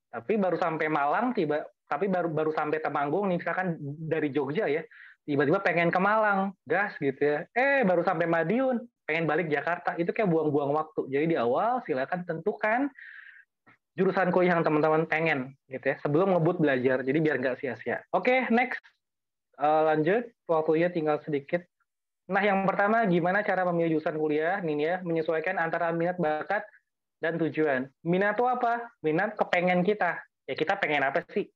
Tapi baru sampai Malang tapi baru sampai Temanggung nih, misalkan dari Jogja ya, tiba-tiba pengen ke Malang, gas gitu ya. Baru sampai Madiun, pengen balik Jakarta, itu kayak buang-buang waktu. Jadi di awal silakan tentukan jurusan kuliah yang teman-teman pengen gitu ya, sebelum ngebut belajar, jadi biar nggak sia-sia. Oke, next. Lanjut, waktunya tinggal sedikit. Nah, yang pertama gimana cara memilih jurusan kuliah? Nih ya, menyesuaikan antara minat bakat dan tujuan. Minat itu apa? Minat kepengen kita. Ya kita pengen apa sih?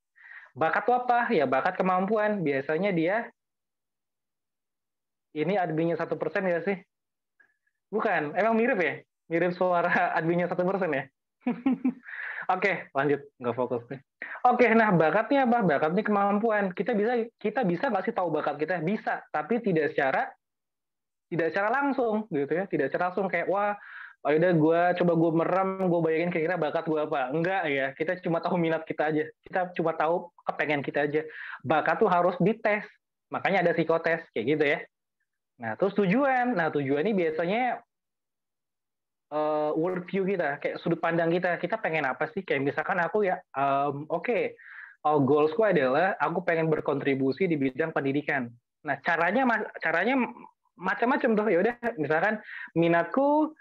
Bakat itu apa? Ya bakat kemampuan. Biasanya dia, ini adminnya 1% ya sih? Bukan, emang mirip ya? Mirip suara adminnya 1% ya? Oke, lanjut. Nggak fokus nih. Oke, nah bakatnya apa? Bakatnya kemampuan. Kita bisa nggak sih tahu bakat kita? Bisa, tapi tidak secara langsung gitu ya, tidak secara langsung kayak wah, oh udah gue merem, gue bayangin kira-kira bakat gue apa. Enggak ya, kita cuma tahu minat kita aja, kita cuma tahu kepengen kita aja. Bakat tuh harus dites, makanya ada psikotes kayak gitu ya. Nah terus tujuan ini biasanya worldview kita, kayak sudut pandang kita pengen apa sih? Kayak misalkan aku ya, goalsku adalah aku pengen berkontribusi di bidang pendidikan. Nah caranya macam-macam tuh. Ya udah, misalkan minatku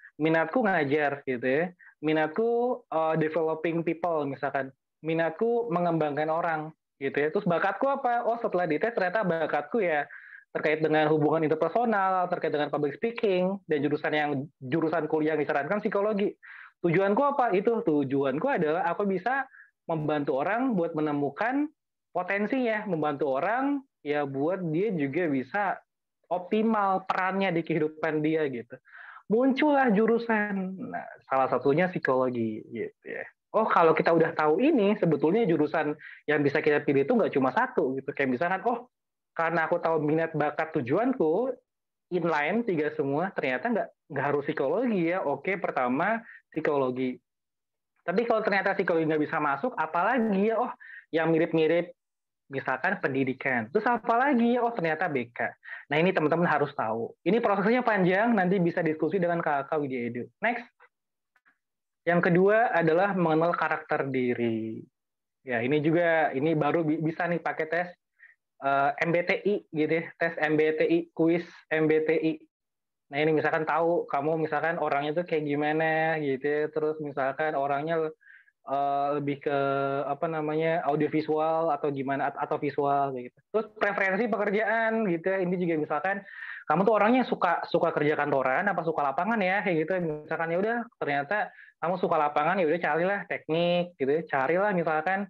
ngajar gitu ya, minatku developing people, misalkan minatku mengembangkan orang gitu ya. Terus bakatku apa? Oh setelah dites ternyata bakatku ya terkait dengan hubungan interpersonal, terkait dengan public speaking, dan jurusan kuliah yang disarankan psikologi. Tujuanku apa? Tujuanku adalah aku bisa membantu orang buat menemukan potensinya, membantu orang ya buat dia juga bisa optimal perannya di kehidupan dia gitu. Muncullah jurusan, nah, salah satunya psikologi gitu ya. Oh kalau kita udah tahu ini, sebetulnya jurusan yang bisa kita pilih itu nggak cuma satu gitu. Kayak misalkan, oh karena aku tahu minat bakat tujuanku, inline 3 semua, ternyata nggak harus psikologi ya. Oke, pertama psikologi. Tapi kalau ternyata psikologi nggak bisa masuk, apalagi ya, oh yang mirip-mirip, misalkan pendidikan. Terus apa lagi? Oh ternyata BK. Nah ini teman-teman harus tahu. Ini prosesnya panjang, nanti bisa diskusi dengan kakak Widya Edu. Next. Yang kedua adalah mengenal karakter diri. Ya ini baru bisa nih pakai tes MBTI gitu ya, tes MBTI, kuis MBTI. Nah ini misalkan tahu kamu misalkan orangnya tuh kayak gimana gitu ya, terus misalkan orangnya lebih ke audiovisual atau gimana atau visual gitu. Terus preferensi pekerjaan gitu ya. Ini juga misalkan kamu tuh orangnya suka kerja kantoran apa suka lapangan ya kayak gitu. Misalkan ya udah ternyata kamu suka lapangan, ya udah carilah teknik gitu ya. Carilah misalkan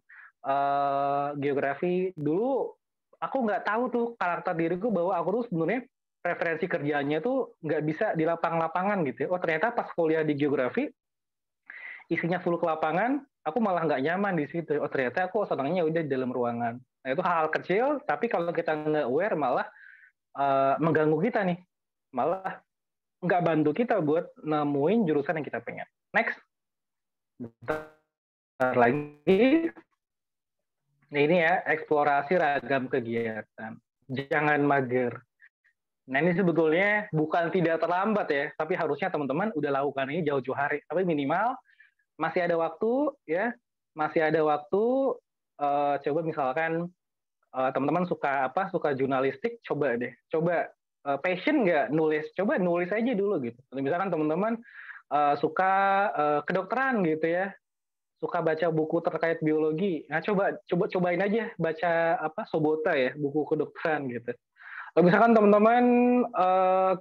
geografi. Dulu aku nggak tahu tuh karakter diriku bahwa aku tuh sebenarnya preferensi kerjanya tuh nggak bisa di lapangan gitu ya. Oh ternyata pas kuliah di geografi isinya full ke lapangan, aku malah nggak nyaman di situ. Oh ternyata aku senangnya udah di dalam ruangan. Nah itu hal kecil, tapi kalau kita nggak aware malah mengganggu kita nih, malah nggak bantu kita buat nemuin jurusan yang kita pengen. Next, bentar lagi. Nah ini ya, eksplorasi ragam kegiatan. Jangan mager. Nah ini sebetulnya bukan tidak terlambat ya, tapi harusnya teman-teman udah lakukan ini jauh-jauh hari. Tapi minimal masih ada waktu ya, coba misalkan teman-teman suka jurnalistik, coba passion nggak nulis, coba nulis aja dulu gitu. Misalkan teman-teman suka kedokteran gitu ya, suka baca buku terkait biologi, nah cobain aja baca Sobota ya, buku kedokteran gitu. Misalkan teman-teman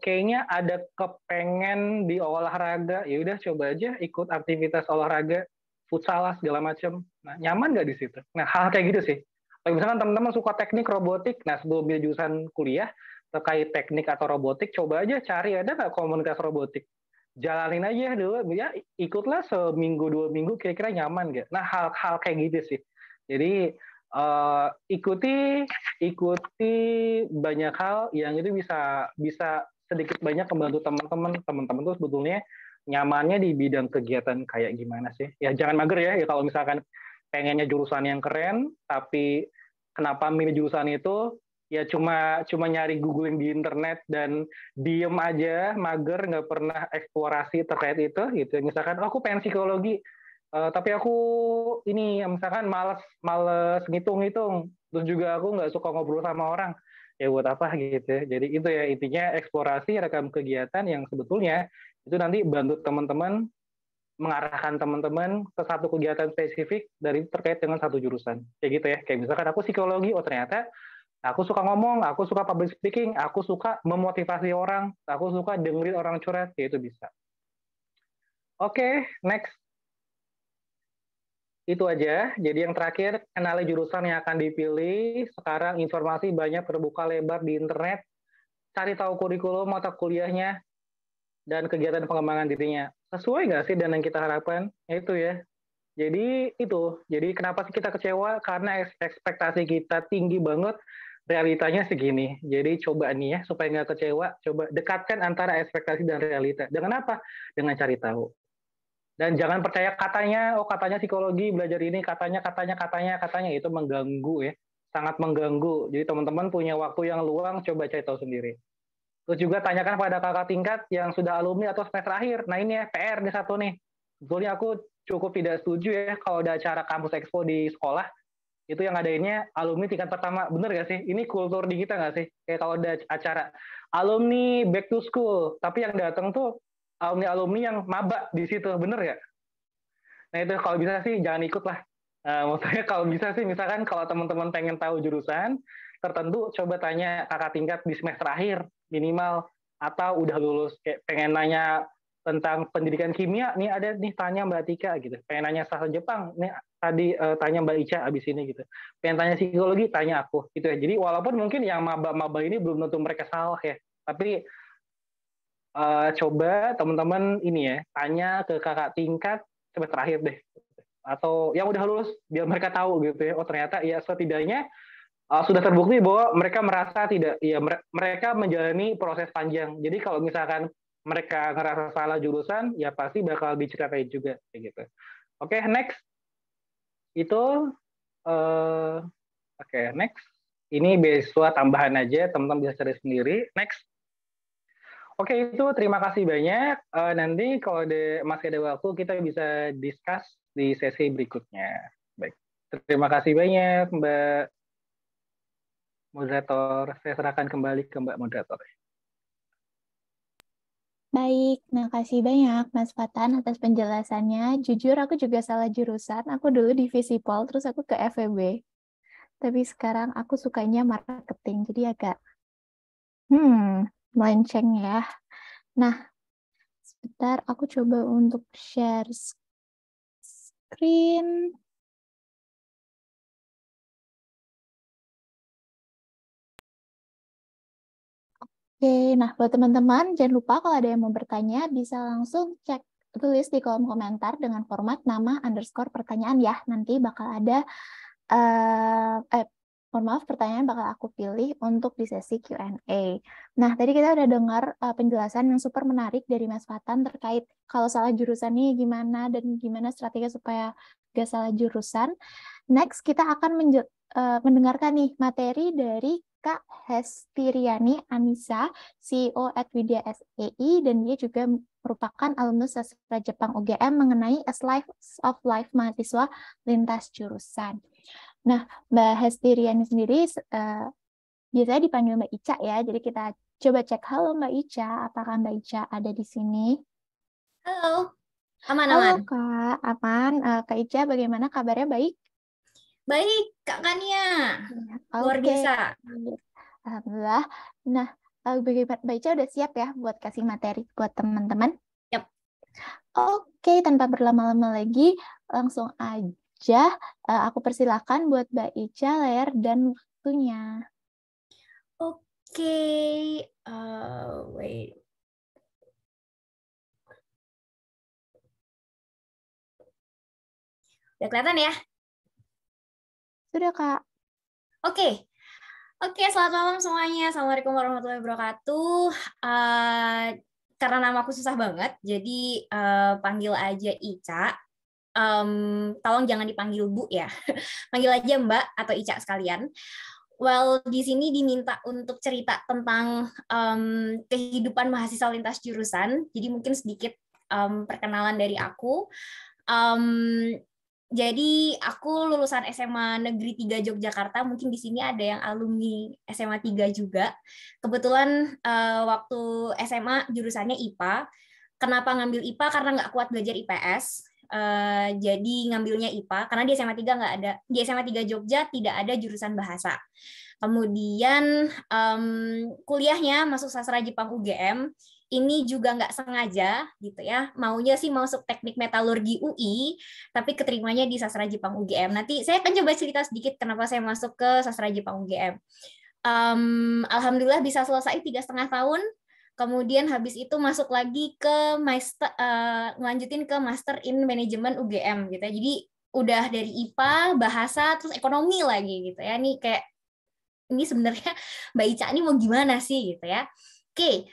kayaknya ada kepengen di olahraga, ya udah coba aja ikut aktivitas olahraga, futsal segala macam. Nah, nyaman nggak di situ? Nah, hal kayak gitu sih. Kalau misalkan teman-teman suka teknik robotik, nah sebelum jurusan kuliah terkait teknik atau robotik, coba aja cari ada nggak komunitas robotik. Jalanin aja dulu, ya ikutlah seminggu 2 minggu, kira-kira nyaman nggak? Nah, hal-hal kayak gitu sih. Jadi ikuti banyak hal yang itu bisa sedikit banyak membantu teman-teman tuh sebetulnya nyamannya di bidang kegiatan kayak gimana sih. Ya jangan mager ya kalau misalkan pengennya jurusan yang keren tapi kenapa milih jurusan itu ya cuma nyari googling di internet dan diem aja, mager, nggak pernah eksplorasi terkait itu gitu. Misalkan aku pengen psikologi, tapi aku ini misalkan males ngitung-ngitung, terus juga aku nggak suka ngobrol sama orang, ya buat apa gitu. Jadi itu ya intinya, eksplorasi rekam kegiatan yang sebetulnya itu nanti bantu teman-teman mengarahkan teman-teman ke satu kegiatan spesifik dari terkait dengan satu jurusan. Kayak gitu ya. Kayak misalkan aku psikologi, oh ternyata aku suka ngomong, aku suka public speaking, aku suka memotivasi orang, aku suka dengerin orang curhat, ya itu bisa. Oke, next. itu aja. Jadi yang terakhir, kenali jurusan yang akan dipilih. Sekarang informasi banyak terbuka lebar di internet. Cari tahu kurikulum mata kuliahnya dan kegiatan pengembangan dirinya. Sesuai nggak sih dengan yang kita harapkan? Itu ya. Jadi itu. Jadi kenapa sih kita kecewa? Karena ekspektasi kita tinggi banget, realitanya segini. Jadi coba nih ya, supaya nggak kecewa, coba dekatkan antara ekspektasi dan realita. Dengan apa? Dengan cari tahu. Dan jangan percaya katanya, oh katanya psikologi belajar ini, katanya, itu mengganggu ya. Sangat mengganggu. Jadi teman-teman punya waktu yang luang, coba cari tahu sendiri. Terus juga tanyakan pada kakak tingkat yang sudah alumni atau semester akhir. Nah ini ya, PR nih satu nih. Sebetulnya aku cukup tidak setuju ya kalau ada acara kampus expo di sekolah, itu yang ngadainnya alumni tingkat pertama. Bener gak sih? Ini kultur di kita gak sih? Kayak kalau ada acara alumni back to school, tapi yang datang tuh alumni-alumni yang maba di situ. Bener gak? Nah itu kalau bisa sih jangan ikut lah. Maksudnya kalau bisa sih, misalkan kalau teman-teman pengen tahu jurusan tertentu, coba tanya kakak tingkat di semester akhir minimal, atau udah lulus kayak pengen nanya tentang pendidikan kimia, nih ada nih tanya Mbak Tika gitu. Pengen nanya sastra Jepang, nih tadi tanya Mbak Ica abis ini gitu. Pengen tanya psikologi, tanya aku gitu ya. Jadi walaupun mungkin yang maba-maba ini belum tentu mereka salah ya, tapi coba teman-teman ini ya, tanya ke kakak tingkat semester akhir deh, atau yang udah lulus biar mereka tahu gitu ya. Oh ternyata ya setidaknya sudah terbukti bahwa mereka merasa tidak, ya mereka menjalani proses panjang. Jadi kalau misalkan mereka ngerasa salah jurusan, ya pasti bakal diceritain juga kayak gitu. Oke, next itu oke, next ini beasiswa tambahan aja, teman-teman bisa cari sendiri. Next. Oke, itu terima kasih banyak. Nanti kalau masih ada waktu, kita bisa discuss di sesi berikutnya. Baik, terima kasih banyak Mbak Moderator. Saya serahkan kembali ke Mbak Moderator. Baik, makasih banyak Mas Fatan atas penjelasannya. Jujur aku juga salah jurusan. Aku dulu di Visipol, terus aku ke FEB. Tapi sekarang aku sukanya marketing, jadi agak melenceng ya. Nah, sebentar aku coba untuk share screen. Oke, nah buat teman-teman, jangan lupa kalau ada yang mau bertanya, bisa langsung tulis di kolom komentar dengan format nama _ pertanyaan ya. Nanti bakal ada, mohon maaf, pertanyaan bakal aku pilih untuk di sesi Q&A. Nah, tadi kita udah dengar penjelasan yang super menarik dari Mas Fatan terkait kalau salah jurusan nih gimana dan gimana strategi supaya gak salah jurusan. Next, kita akan mendengarkan nih materi dari Kak Hestiriani Anissa, CEO at Widya SEI, dan dia juga merupakan alumnus sastra Jepang UGM mengenai A Slice of Life mahasiswa lintas jurusan. Nah, Mbak Hestiriani sendiri biasanya dipanggil Mbak Ica ya, jadi kita coba cek. Halo Mbak Ica, apakah Mbak Ica ada di sini? Halo, aman. Halo Kak, aman. Kak Ica, bagaimana kabarnya? Baik? Baik, Kak Kania. Luar biasa. Alhamdulillah. Nah, Mbak Ica udah siap ya buat kasih materi buat teman-teman? Yap. Oke, tanpa berlama-lama lagi, langsung aja aku persilakan buat Mbak Ica layar dan waktunya. Oke, wait. Udah kelihatan ya? Sudah, Kak. Oke, selamat malam semuanya. Assalamualaikum warahmatullahi wabarakatuh. Karena nama aku susah banget, jadi panggil aja Ica. Tolong jangan dipanggil Bu ya. Panggil aja Mbak atau Ica sekalian. Well, di sini diminta untuk cerita tentang kehidupan mahasiswa lintas jurusan. Jadi mungkin sedikit perkenalan dari aku. Jadi aku lulusan SMA Negeri 3 Yogyakarta. Mungkin di sini ada yang alumni SMA 3 juga. Kebetulan waktu SMA jurusannya IPA. Kenapa ngambil IPA? Karena nggak kuat belajar IPS. Jadi ngambilnya IPA karena di SMA 3 nggak ada, di SMA 3 Jogja tidak ada jurusan bahasa. Kemudian kuliahnya masuk sastra Jepang UGM, ini juga nggak sengaja gitu ya, maunya sih masuk teknik metalurgi UI, tapi keterimanya di sastra Jepang UGM. Nanti saya akan coba cerita sedikit kenapa saya masuk ke sastra Jepang UGM. Alhamdulillah bisa selesai 3,5 tahun. Kemudian habis itu masuk lagi ke master, ngelanjutin ke Master in Management UGM gitu ya. Jadi udah dari IPA, bahasa, terus ekonomi lagi gitu ya. Ini kayak ini sebenarnya Mbak Ica ini mau gimana sih gitu ya. Oke,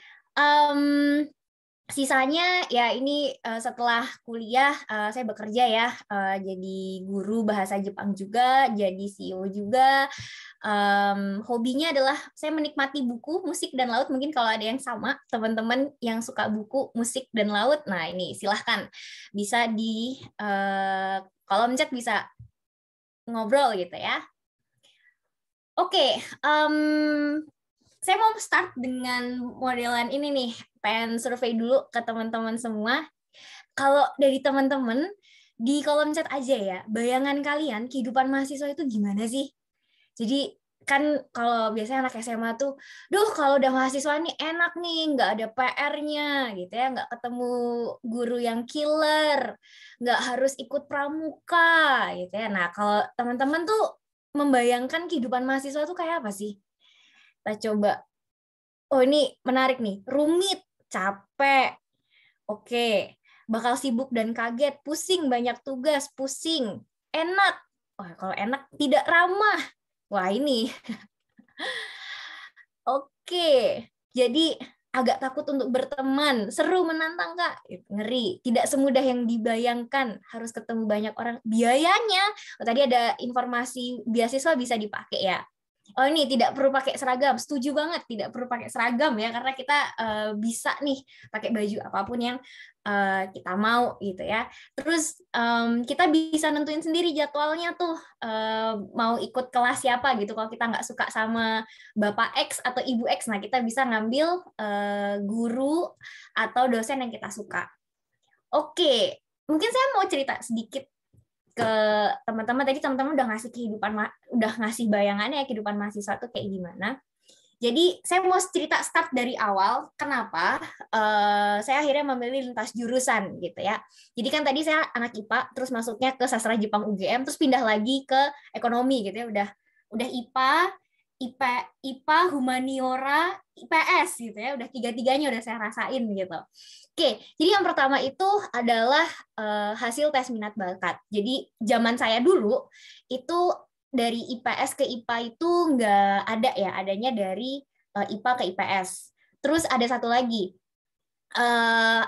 sisanya ya ini setelah kuliah saya bekerja ya, jadi guru bahasa Jepang juga, jadi CEO juga. Hobinya adalah saya menikmati buku, musik, dan laut. Mungkin kalau ada yang sama, teman-teman yang suka buku, musik, dan laut, nah ini silahkan bisa di kolom chat, bisa ngobrol gitu ya. Oke, saya mau start dengan modelan ini nih. Pengen survei dulu ke teman-teman semua. Kalau dari teman-teman, di kolom chat aja ya, bayangan kalian kehidupan mahasiswa itu gimana sih? Jadi kan kalau biasanya anak SMA tuh, kalau udah mahasiswa nih enak nih, nggak ada PR-nya gitu ya, nggak ketemu guru yang killer, nggak harus ikut pramuka gitu ya. Nah kalau teman-teman tuh membayangkan kehidupan mahasiswa tuh kayak apa sih? Kita coba. Oh ini menarik nih, rumit, capek, oke, bakal sibuk dan kaget, pusing, banyak tugas, pusing, enak. Wah kalau enak tidak ramah. Wah ini. Oke, jadi agak takut untuk berteman, seru, menantang Kak, ngeri, tidak semudah yang dibayangkan, harus ketemu banyak orang, biayanya, tadi ada informasi beasiswa bisa dipakai ya. Oh ini tidak perlu pakai seragam, setuju banget, tidak perlu pakai seragam ya, karena kita bisa nih pakai baju apapun yang kita mau gitu ya. Terus kita bisa nentuin sendiri jadwalnya tuh, mau ikut kelas siapa gitu. Kalau kita nggak suka sama Bapak X atau Ibu X, nah kita bisa ngambil guru atau dosen yang kita suka. Oke, mungkin saya mau cerita sedikit ke teman-teman. Tadi teman-teman udah ngasih bayangannya ya kehidupan mahasiswa tuh kayak gimana. Jadi saya mau cerita start dari awal kenapa saya akhirnya memilih lintas jurusan gitu ya. Jadi kan tadi saya anak IPA, terus masuknya ke sastra Jepang UGM, terus pindah lagi ke ekonomi gitu ya. Udah IPA, humaniora, IPS gitu ya. Udah tiga-tiganya udah saya rasain gitu. Oke, jadi yang pertama itu adalah hasil tes minat bakat. Jadi zaman saya dulu itu dari IPS ke IPA itu nggak ada ya, adanya dari IPA ke IPS. Terus ada satu lagi,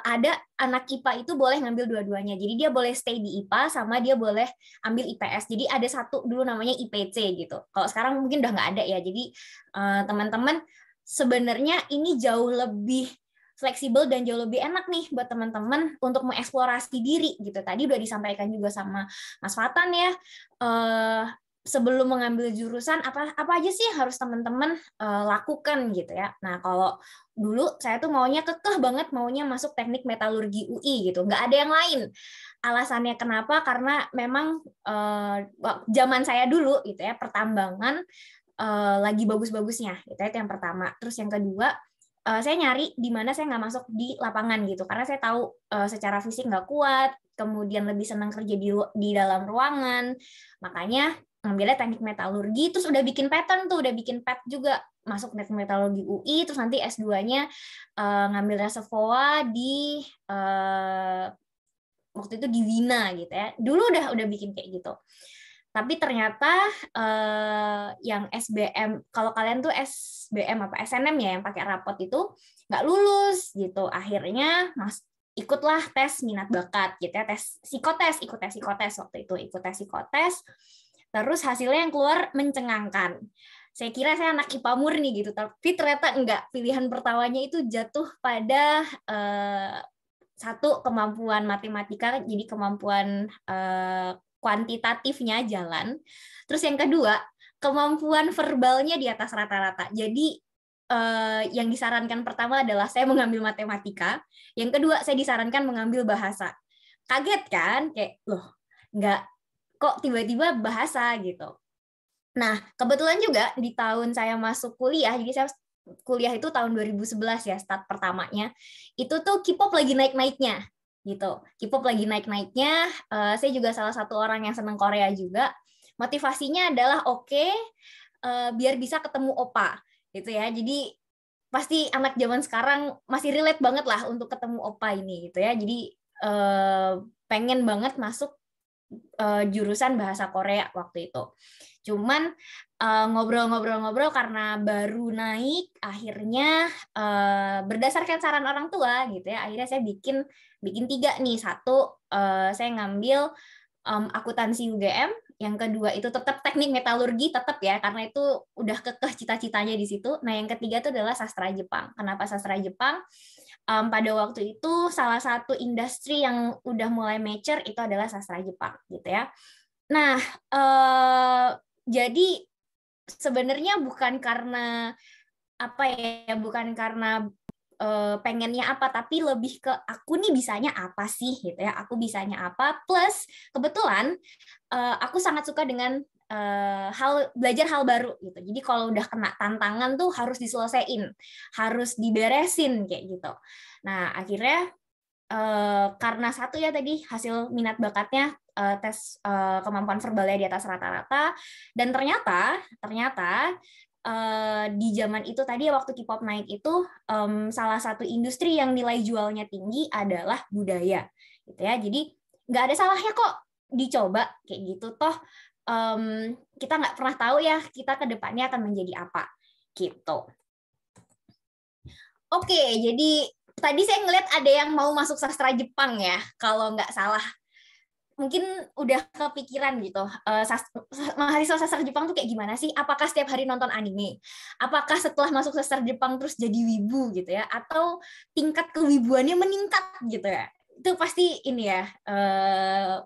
ada anak IPA itu boleh ngambil dua-duanya. Jadi dia boleh stay di IPA sama dia boleh ambil IPS. Jadi ada satu dulu namanya IPC gitu. Kalau sekarang mungkin udah nggak ada ya. Jadi teman-teman sebenarnya ini jauh lebih fleksibel dan jauh lebih enak nih buat teman-teman untuk mengeksplorasi diri gitu. Tadi udah disampaikan juga sama Mas Fatan ya. Sebelum mengambil jurusan apa aja sih yang harus teman-teman lakukan gitu ya. Nah kalau dulu saya tuh maunya kekeh banget maunya masuk teknik metalurgi UI gitu. Nggak ada yang lain. Alasannya kenapa? Karena memang zaman saya dulu gitu ya pertambangan lagi bagus-bagusnya. Itu yang pertama. Terus yang kedua, saya nyari di mana saya nggak masuk di lapangan gitu, karena saya tahu secara fisik nggak kuat, kemudian lebih senang kerja di dalam ruangan, makanya ngambilnya teknik metalurgi, terus udah bikin pattern tuh, udah bikin PET juga, masuk teknik metalurgi UI, terus nanti S2-nya ngambil reservoir di waktu itu di Wina gitu ya, dulu udah bikin kayak gitu. Tapi ternyata yang SBM, kalau kalian tuh SBM apa SNM ya yang pakai rapot itu nggak lulus gitu. Akhirnya ikutlah tes minat bakat gitu ya, ikut tes psikotes waktu itu, ikut tes psikotes. Terus hasilnya yang keluar mencengangkan. Saya kira saya anak IPA murni gitu, tapi ternyata enggak. Pilihan pertamanya itu jatuh pada satu kemampuan matematika, jadi kemampuan kuantitatifnya jalan. Terus yang kedua, kemampuan verbalnya di atas rata-rata. Jadi yang disarankan pertama adalah saya mengambil matematika. Yang kedua, saya disarankan mengambil bahasa. Kaget kan? Kayak, loh, nggak kok tiba-tiba bahasa gitu. Nah, kebetulan juga di tahun saya masuk kuliah, jadi saya kuliah itu tahun 2011 ya, start pertamanya. Itu tuh K-pop lagi naik-naiknya gitu. K-pop lagi naik-naiknya. Saya juga salah satu orang yang seneng Korea juga. Motivasinya adalah biar bisa ketemu opa gitu ya. Jadi pasti anak zaman sekarang masih relate banget lah untuk ketemu opa ini gitu ya. Jadi pengen banget masuk jurusan bahasa Korea waktu itu. Cuman ngobrol-ngobrol-ngobrol karena baru naik, akhirnya berdasarkan saran orang tua gitu ya, akhirnya saya bikin 3 nih. Satu, saya ngambil akuntansi UGM, yang kedua itu tetap teknik metalurgi tetap ya, karena itu udah kekeh cita-citanya di situ. Nah, yang ketiga itu adalah sastra Jepang. Kenapa sastra Jepang? Pada waktu itu salah satu industri yang udah mulai mature itu adalah sastra Jepang gitu ya. Nah, jadi sebenarnya bukan karena bukan karena pengennya apa, tapi lebih ke aku nih bisanya apa sih gitu ya, aku bisanya apa, plus kebetulan aku sangat suka dengan belajar hal baru gitu. Jadi kalau udah kena tantangan tuh harus diselesaiin, harus diberesin kayak gitu. Nah, akhirnya karena satu ya tadi hasil minat bakatnya tes kemampuan verbalnya di atas rata-rata, dan ternyata di zaman itu tadi waktu K-pop naik itu salah satu industri yang nilai jualnya tinggi adalah budaya gitu ya. Jadi nggak ada salahnya kok dicoba kayak gitu, toh kita nggak pernah tahu ya kita ke depannya akan menjadi apa gitu. Oke, jadi tadi saya ngeliat ada yang mau masuk sastra Jepang ya, kalau nggak salah. Mungkin udah kepikiran gitu, mahasiswa sastra Jepang tuh kayak gimana sih? Apakah setiap hari nonton anime? Apakah setelah masuk sastra Jepang terus jadi wibu gitu ya? Atau tingkat kewibuannya meningkat gitu ya? Itu pasti ini ya,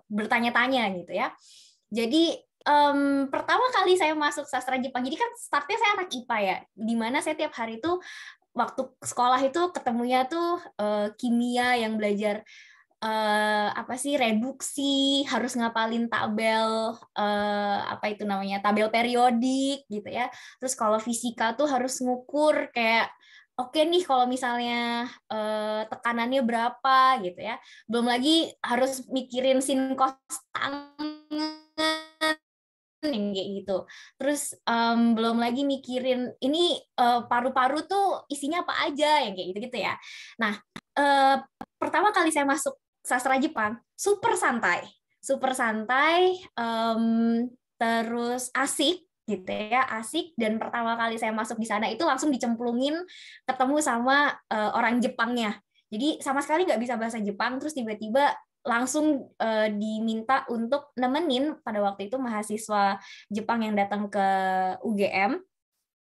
bertanya-tanya gitu ya. Jadi pertama kali saya masuk sastra Jepang, jadi kan startnya saya anak IPA ya, dimana saya tiap hari tuh waktu sekolah itu ketemunya tuh kimia yang belajar reduksi, harus ngapalin tabel tabel periodik gitu ya. Terus kalau fisika tuh harus ngukur kayak oke nih kalau misalnya tekanannya berapa gitu ya. Belum lagi harus mikirin sin cos tangan yang kayak gitu. Terus belum lagi mikirin ini paru-paru tuh isinya apa aja yang kayak gitu-gitu ya. Nah, pertama kali saya masuk sastra Jepang, super santai, terus asik gitu ya, asik. Dan pertama kali saya masuk di sana itu langsung dicemplungin ketemu sama orang Jepangnya. Jadi sama sekali nggak bisa bahasa Jepang, terus tiba-tiba langsung diminta untuk nemenin pada waktu itu mahasiswa Jepang yang datang ke UGM,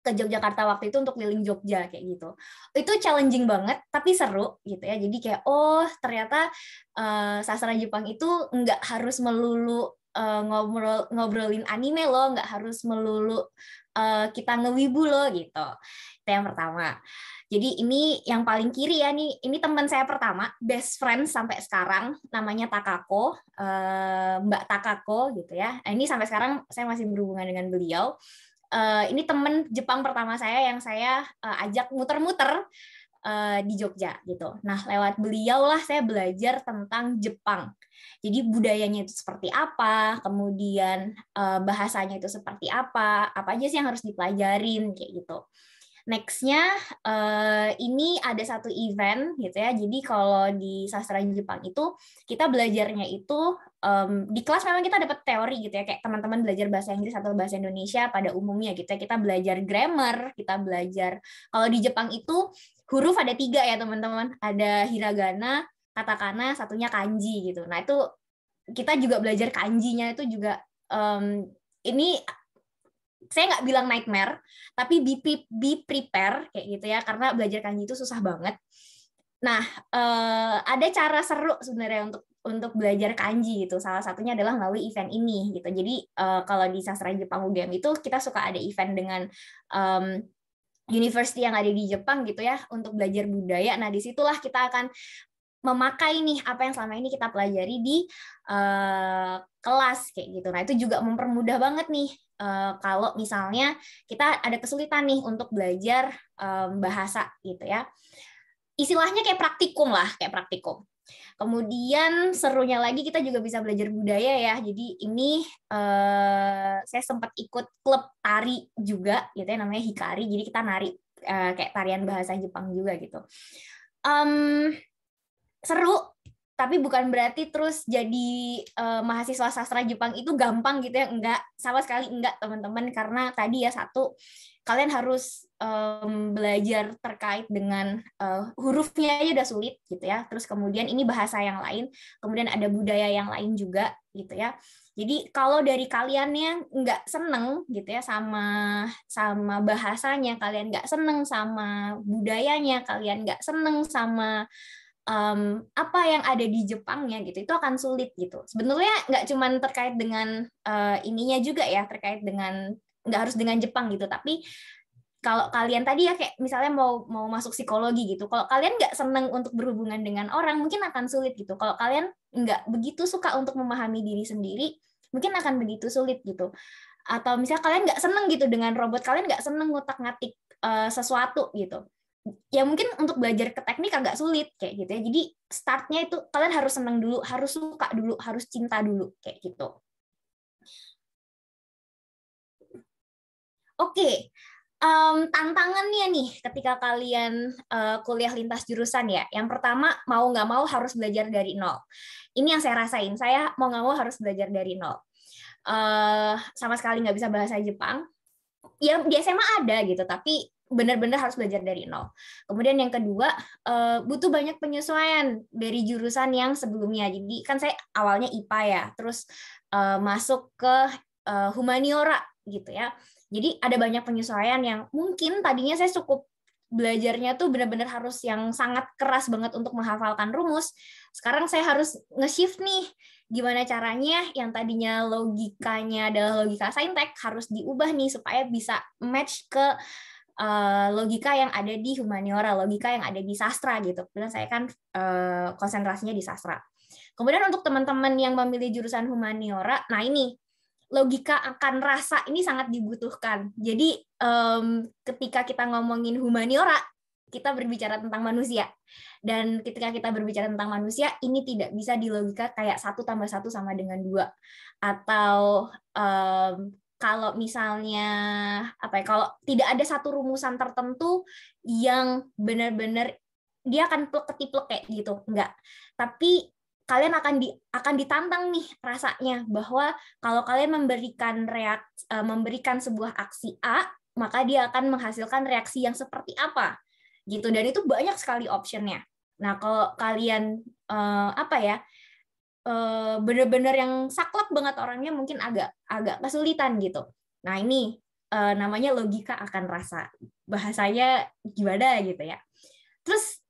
ke Yogyakarta waktu itu untuk keliling Jogja kayak gitu. Itu challenging banget tapi seru gitu ya. Jadi kayak ternyata sastra Jepang itu nggak harus melulu ngobrolin anime loh, nggak harus melulu kita ngewibu loh gitu. Itu yang pertama. Jadi ini yang paling kiri ya nih, ini teman saya pertama, best friend sampai sekarang, namanya Takako, Mbak Takako gitu ya. Nah, ini sampai sekarang saya masih berhubungan dengan beliau. Ini teman Jepang pertama saya yang saya ajak muter-muter di Jogja gitu. Nah, lewat beliau lah saya belajar tentang Jepang. Jadi budayanya itu seperti apa, kemudian bahasanya itu seperti apa aja sih yang harus dipelajarin kayak gitu. Next-nya ini ada satu event gitu ya. Jadi kalau di sastra Jepang itu kita belajarnya itu di kelas memang kita dapat teori gitu ya, kayak teman-teman belajar bahasa Inggris atau bahasa Indonesia pada umumnya gitu ya. Kita belajar grammar, kita belajar kalau di Jepang itu huruf ada 3 ya teman-teman. Ada hiragana, katakana, satunya kanji gitu. Nah itu kita juga belajar kanjinya itu juga ini saya nggak bilang nightmare, tapi be prepare kayak gitu ya, karena belajar kanji itu susah banget. Nah, ada cara seru sebenarnya untuk belajar kanji gitu. Salah satunya adalah melalui event ini gitu. Jadi kalau di sastra Jepang UGM itu kita suka ada event dengan university yang ada di Jepang gitu ya untuk belajar budaya. Nah, disitulah kita akan memakai nih apa yang selama ini kita pelajari di kelas kayak gitu. Nah, itu juga mempermudah banget nih kalau misalnya kita ada kesulitan nih untuk belajar bahasa gitu ya. Istilahnya kayak praktikum lah, kayak praktikum. Kemudian serunya lagi kita juga bisa belajar budaya ya. Jadi ini saya sempat ikut klub tari juga gitu ya, namanya Hikari. Jadi kita nari kayak tarian bahasa Jepang juga gitu. Seru, tapi bukan berarti terus jadi mahasiswa sastra Jepang itu gampang gitu ya. Enggak, sama sekali enggak teman-teman, karena tadi ya satu, kalian harus belajar terkait dengan hurufnya aja udah sulit gitu ya. Terus kemudian ini bahasa yang lain, kemudian ada budaya yang lain juga gitu ya. Jadi kalau dari kaliannya nggak seneng gitu ya sama bahasanya, kalian nggak seneng sama budayanya, kalian nggak seneng sama apa yang ada di Jepangnya gitu, itu akan sulit gitu. Sebenarnya nggak cuma terkait dengan ininya juga ya, terkait dengan nggak harus dengan Jepang gitu, tapi kalau kalian tadi ya kayak misalnya mau masuk psikologi gitu, kalau kalian nggak seneng untuk berhubungan dengan orang, mungkin akan sulit gitu. Kalau kalian nggak begitu suka untuk memahami diri sendiri, mungkin akan begitu sulit gitu. Atau misalnya kalian nggak seneng gitu dengan robot, kalian nggak seneng ngutak-ngatik sesuatu gitu, ya mungkin untuk belajar ke teknik agak sulit kayak gitu ya. Jadi startnya itu kalian harus seneng dulu, harus suka dulu, harus cinta dulu kayak gitu. Oke. Tantangannya nih ketika kalian kuliah lintas jurusan ya. Yang pertama, mau nggak mau harus belajar dari nol. Ini yang saya rasain. Saya mau nggak mau harus belajar dari nol. Sama sekali nggak bisa bahasa Jepang. Ya di SMA ada gitu, tapi benar-benar harus belajar dari nol. Kemudian yang kedua, butuh banyak penyesuaian dari jurusan yang sebelumnya. Jadi kan saya awalnya IPA ya, terus masuk ke humaniora gitu ya. Jadi ada banyak penyesuaian yang mungkin tadinya saya cukup belajarnya tuh benar-benar harus yang sangat keras banget untuk menghafalkan rumus. Sekarang saya harus nge-shift nih, gimana caranya yang tadinya logikanya adalah logika saintek harus diubah nih supaya bisa match ke logika yang ada di humaniora, logika yang ada di sastra gitu. Kemudian saya kan konsentrasinya di sastra. Kemudian untuk teman-teman yang memilih jurusan humaniora, nah ini logika akan rasa ini sangat dibutuhkan. Jadi ketika kita ngomongin humaniora, kita berbicara tentang manusia. Dan ketika kita berbicara tentang manusia, ini tidak bisa di logika kayak 1 + 1 sama dengan 2. Atau kalau misalnya kalau tidak ada satu rumusan tertentu yang benar-benar dia akan plek-ketiplek kayak gitu, enggak. Tapi kalian akan ditantang nih rasanya bahwa kalau kalian memberikan sebuah aksi A, maka dia akan menghasilkan reaksi yang seperti apa gitu, dan itu banyak sekali optionnya. Nah kalau kalian benar-benar yang saklek banget orangnya, mungkin agak kesulitan gitu. Nah ini namanya logika akan rasa, bahasanya gimana gitu ya. Terus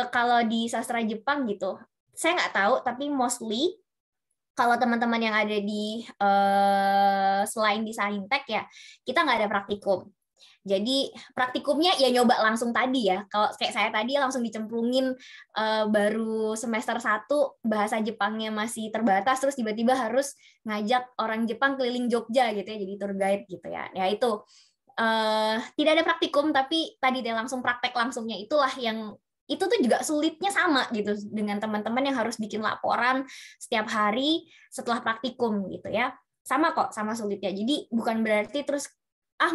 kalau di sastra Jepang gitu, saya nggak tahu, tapi mostly kalau teman-teman yang ada di selain di saintek ya, kita nggak ada praktikum. Jadi praktikumnya ya nyoba langsung tadi ya. Kalau kayak saya tadi langsung dicemplungin baru semester 1, bahasa Jepangnya masih terbatas, terus tiba-tiba harus ngajak orang Jepang keliling Jogja gitu ya, jadi tour guide gitu ya. Ya itu tidak ada praktikum, tapi tadi dia langsung praktek langsungnya, itulah yang itu tuh juga sulitnya sama gitu dengan teman-teman yang harus bikin laporan setiap hari setelah praktikum gitu ya. Sama kok, sama sulitnya. Jadi bukan berarti terus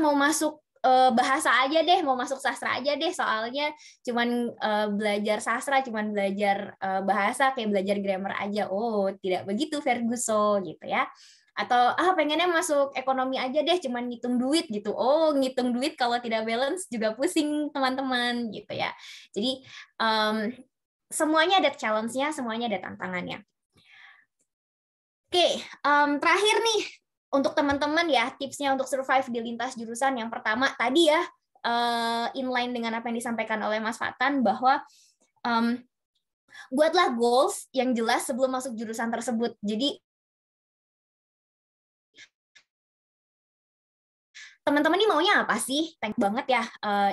mau masuk bahasa aja deh, mau masuk sastra aja deh, soalnya cuman belajar sastra, cuman belajar bahasa kayak belajar grammar aja. Oh, tidak begitu Ferguso gitu ya. Atau pengennya masuk ekonomi aja deh, cuman ngitung duit gitu. Oh, ngitung duit kalau tidak balance juga pusing teman-teman gitu ya. Jadi semuanya ada challenge-nya, semuanya ada tantangannya. Oke, terakhir nih untuk teman-teman ya, tipsnya untuk survive di lintas jurusan. Yang pertama tadi ya, inline dengan apa yang disampaikan oleh Mas Fatan, bahwa buatlah goals yang jelas sebelum masuk jurusan tersebut. Jadi teman-teman ini maunya apa sih? Thank banget ya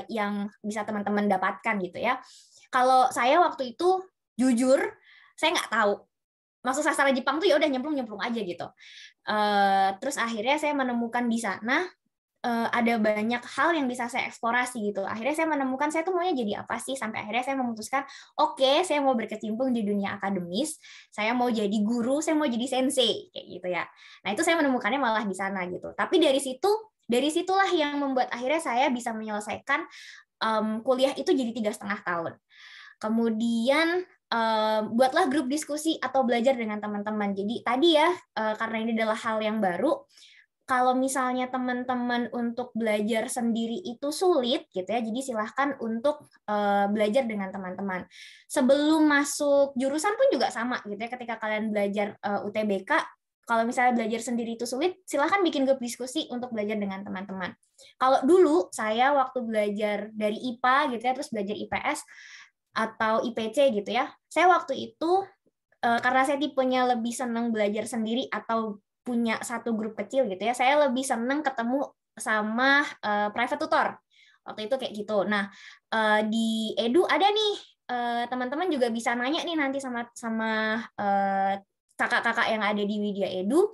yang bisa teman-teman dapatkan gitu ya. Kalau saya waktu itu jujur saya nggak tahu. Masuk sastra Jepang tuh ya udah nyemplung aja gitu. Terus akhirnya saya menemukan di sana ada banyak hal yang bisa saya eksplorasi gitu. Akhirnya saya menemukan saya tuh maunya jadi apa sih, sampai akhirnya saya memutuskan oke, saya mau berkecimpung di dunia akademis, saya mau jadi guru, saya mau jadi sensei kayak gitu ya. Nah itu saya menemukannya malah di sana gitu. Tapi dari situlah yang membuat akhirnya saya bisa menyelesaikan kuliah itu jadi 3,5 tahun. Kemudian buatlah grup diskusi atau belajar dengan teman-teman. Jadi tadi ya, karena ini adalah hal yang baru, kalau misalnya teman-teman untuk belajar sendiri itu sulit gitu ya, jadi silahkan untuk belajar dengan teman-teman. Sebelum masuk jurusan pun juga sama gitu ya, ketika kalian belajar UTBK, kalau misalnya belajar sendiri itu sulit, silahkan bikin grup diskusi untuk belajar dengan teman-teman. Kalau dulu saya waktu belajar dari IPA gitu ya, terus belajar IPS atau IPC gitu ya, saya waktu itu karena saya tipenya lebih senang belajar sendiri atau punya satu grup kecil gitu ya, saya lebih senang ketemu sama private tutor waktu itu kayak gitu. Nah di Edu ada nih teman-teman juga bisa nanya nih nanti sama kakak-kakak yang ada di Widya Edu,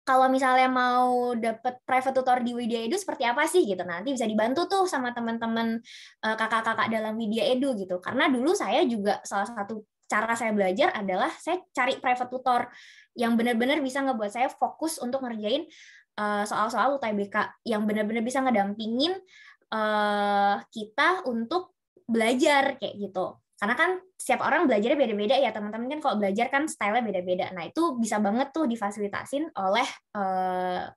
kalau misalnya mau dapet private tutor di Widya Edu seperti apa sih gitu, nanti bisa dibantu tuh sama teman-teman kakak-kakak dalam Widya Edu gitu. Karena dulu saya juga salah satu cara saya belajar adalah saya cari private tutor yang benar-benar bisa ngebuat saya fokus untuk ngerjain soal-soal UTBK, yang benar-benar bisa ngedampingin kita untuk belajar kayak gitu. Karena kan setiap orang belajarnya beda-beda ya teman-teman, kan kalau belajar kan stylenya beda-beda. Nah itu bisa banget tuh difasilitasin oleh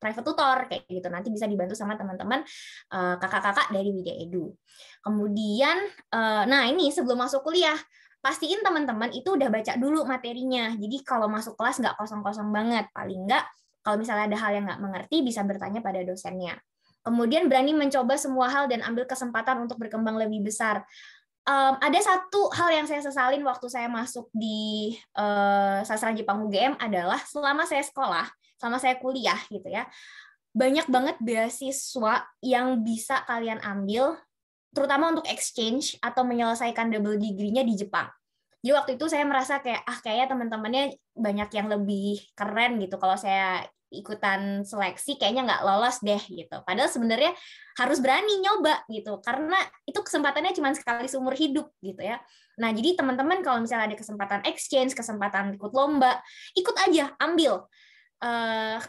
private tutor kayak gitu. Nanti bisa dibantu sama teman-teman kakak-kakak dari Widya Edu. Kemudian, nah ini sebelum masuk kuliah, pastiin teman-teman itu udah baca dulu materinya. Jadi kalau masuk kelas nggak kosong-kosong banget. Paling nggak kalau misalnya ada hal yang nggak mengerti bisa bertanya pada dosennya. Kemudian berani mencoba semua hal dan ambil kesempatan untuk berkembang lebih besar. Ada satu hal yang saya sesalin waktu saya masuk di sastra Jepang UGM adalah selama saya sekolah, selama saya kuliah gitu ya, banyak banget beasiswa yang bisa kalian ambil, terutama untuk exchange atau menyelesaikan double degree-nya di Jepang. Jadi waktu itu saya merasa kayak kayaknya teman-temannya banyak yang lebih keren gitu. Kalau saya ikutan seleksi kayaknya nggak lolos deh gitu. Padahal sebenarnya harus berani nyoba gitu, karena itu kesempatannya cuma sekali seumur hidup gitu ya. Nah jadi teman-teman kalau misalnya ada kesempatan exchange, kesempatan ikut lomba, ikut aja, ambil,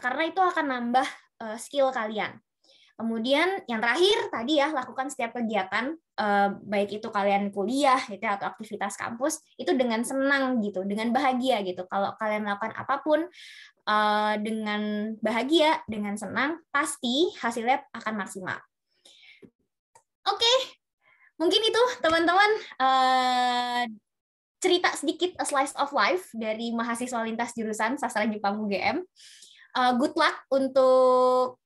karena itu akan nambah skill kalian. Kemudian yang terakhir tadi ya, lakukan setiap kegiatan, baik itu kalian kuliah gitu atau aktivitas kampus, itu dengan senang gitu, dengan bahagia gitu. Kalau kalian melakukan apapun dengan bahagia, dengan senang, pasti hasilnya akan maksimal. Oke, mungkin itu teman-teman cerita sedikit a slice of life dari mahasiswa lintas jurusan sastra Jepang UGM. Good luck untuk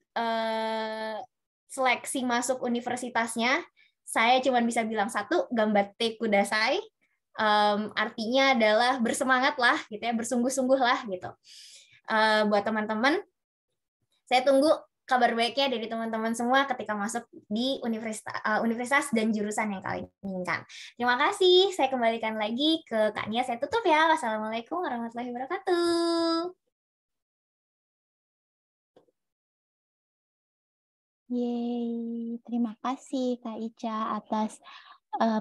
seleksi masuk universitasnya. Saya cuma bisa bilang satu, gambatte kudasai. Artinya adalah bersemangat lah gitu ya, bersungguh-sungguh lah gitu. Buat teman-teman, saya tunggu kabar baiknya dari teman-teman semua ketika masuk di universitas dan jurusan yang kalian inginkan. Terima kasih. Saya kembalikan lagi ke Kak Nia. Saya tutup ya. Wassalamualaikum warahmatullahi wabarakatuh. Yeay, terima kasih Kak Ica atas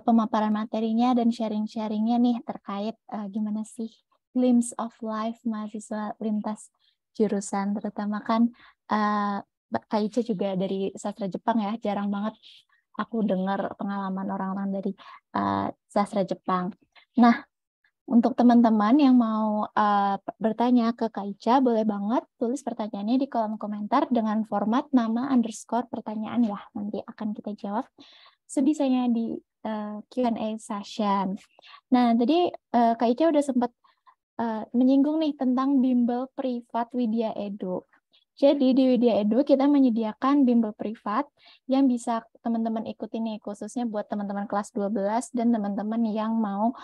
pemaparan materinya dan sharing-sharingnya nih terkait gimana sih glimpse of life mahasiswa lintas jurusan, terutama kan Kak Ica juga dari sastra Jepang ya, jarang banget aku dengar pengalaman orang-orang dari sastra Jepang. Nah, untuk teman-teman yang mau bertanya ke Kak Ica, boleh banget tulis pertanyaannya di kolom komentar dengan format nama _ pertanyaan ya. Nanti akan kita jawab sebisanya di Q&A session. Nah, tadi Kak Ica udah sempat menyinggung nih tentang bimbel privat Widya Edu. Jadi di Widya Edu kita menyediakan bimbel privat yang bisa teman-teman ikuti nih, khususnya buat teman-teman kelas 12 dan teman-teman yang mau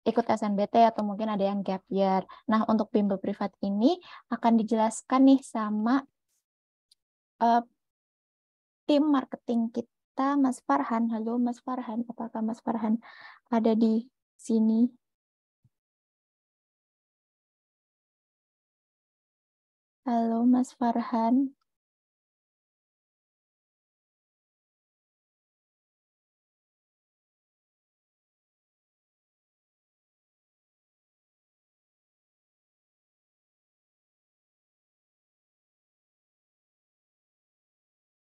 ikut SNBT atau mungkin ada yang gap year. Nah, untuk bimbel privat ini akan dijelaskan nih sama tim marketing kita, Mas Farhan. Halo Mas Farhan, apakah Mas Farhan ada di sini. Halo Mas Farhan.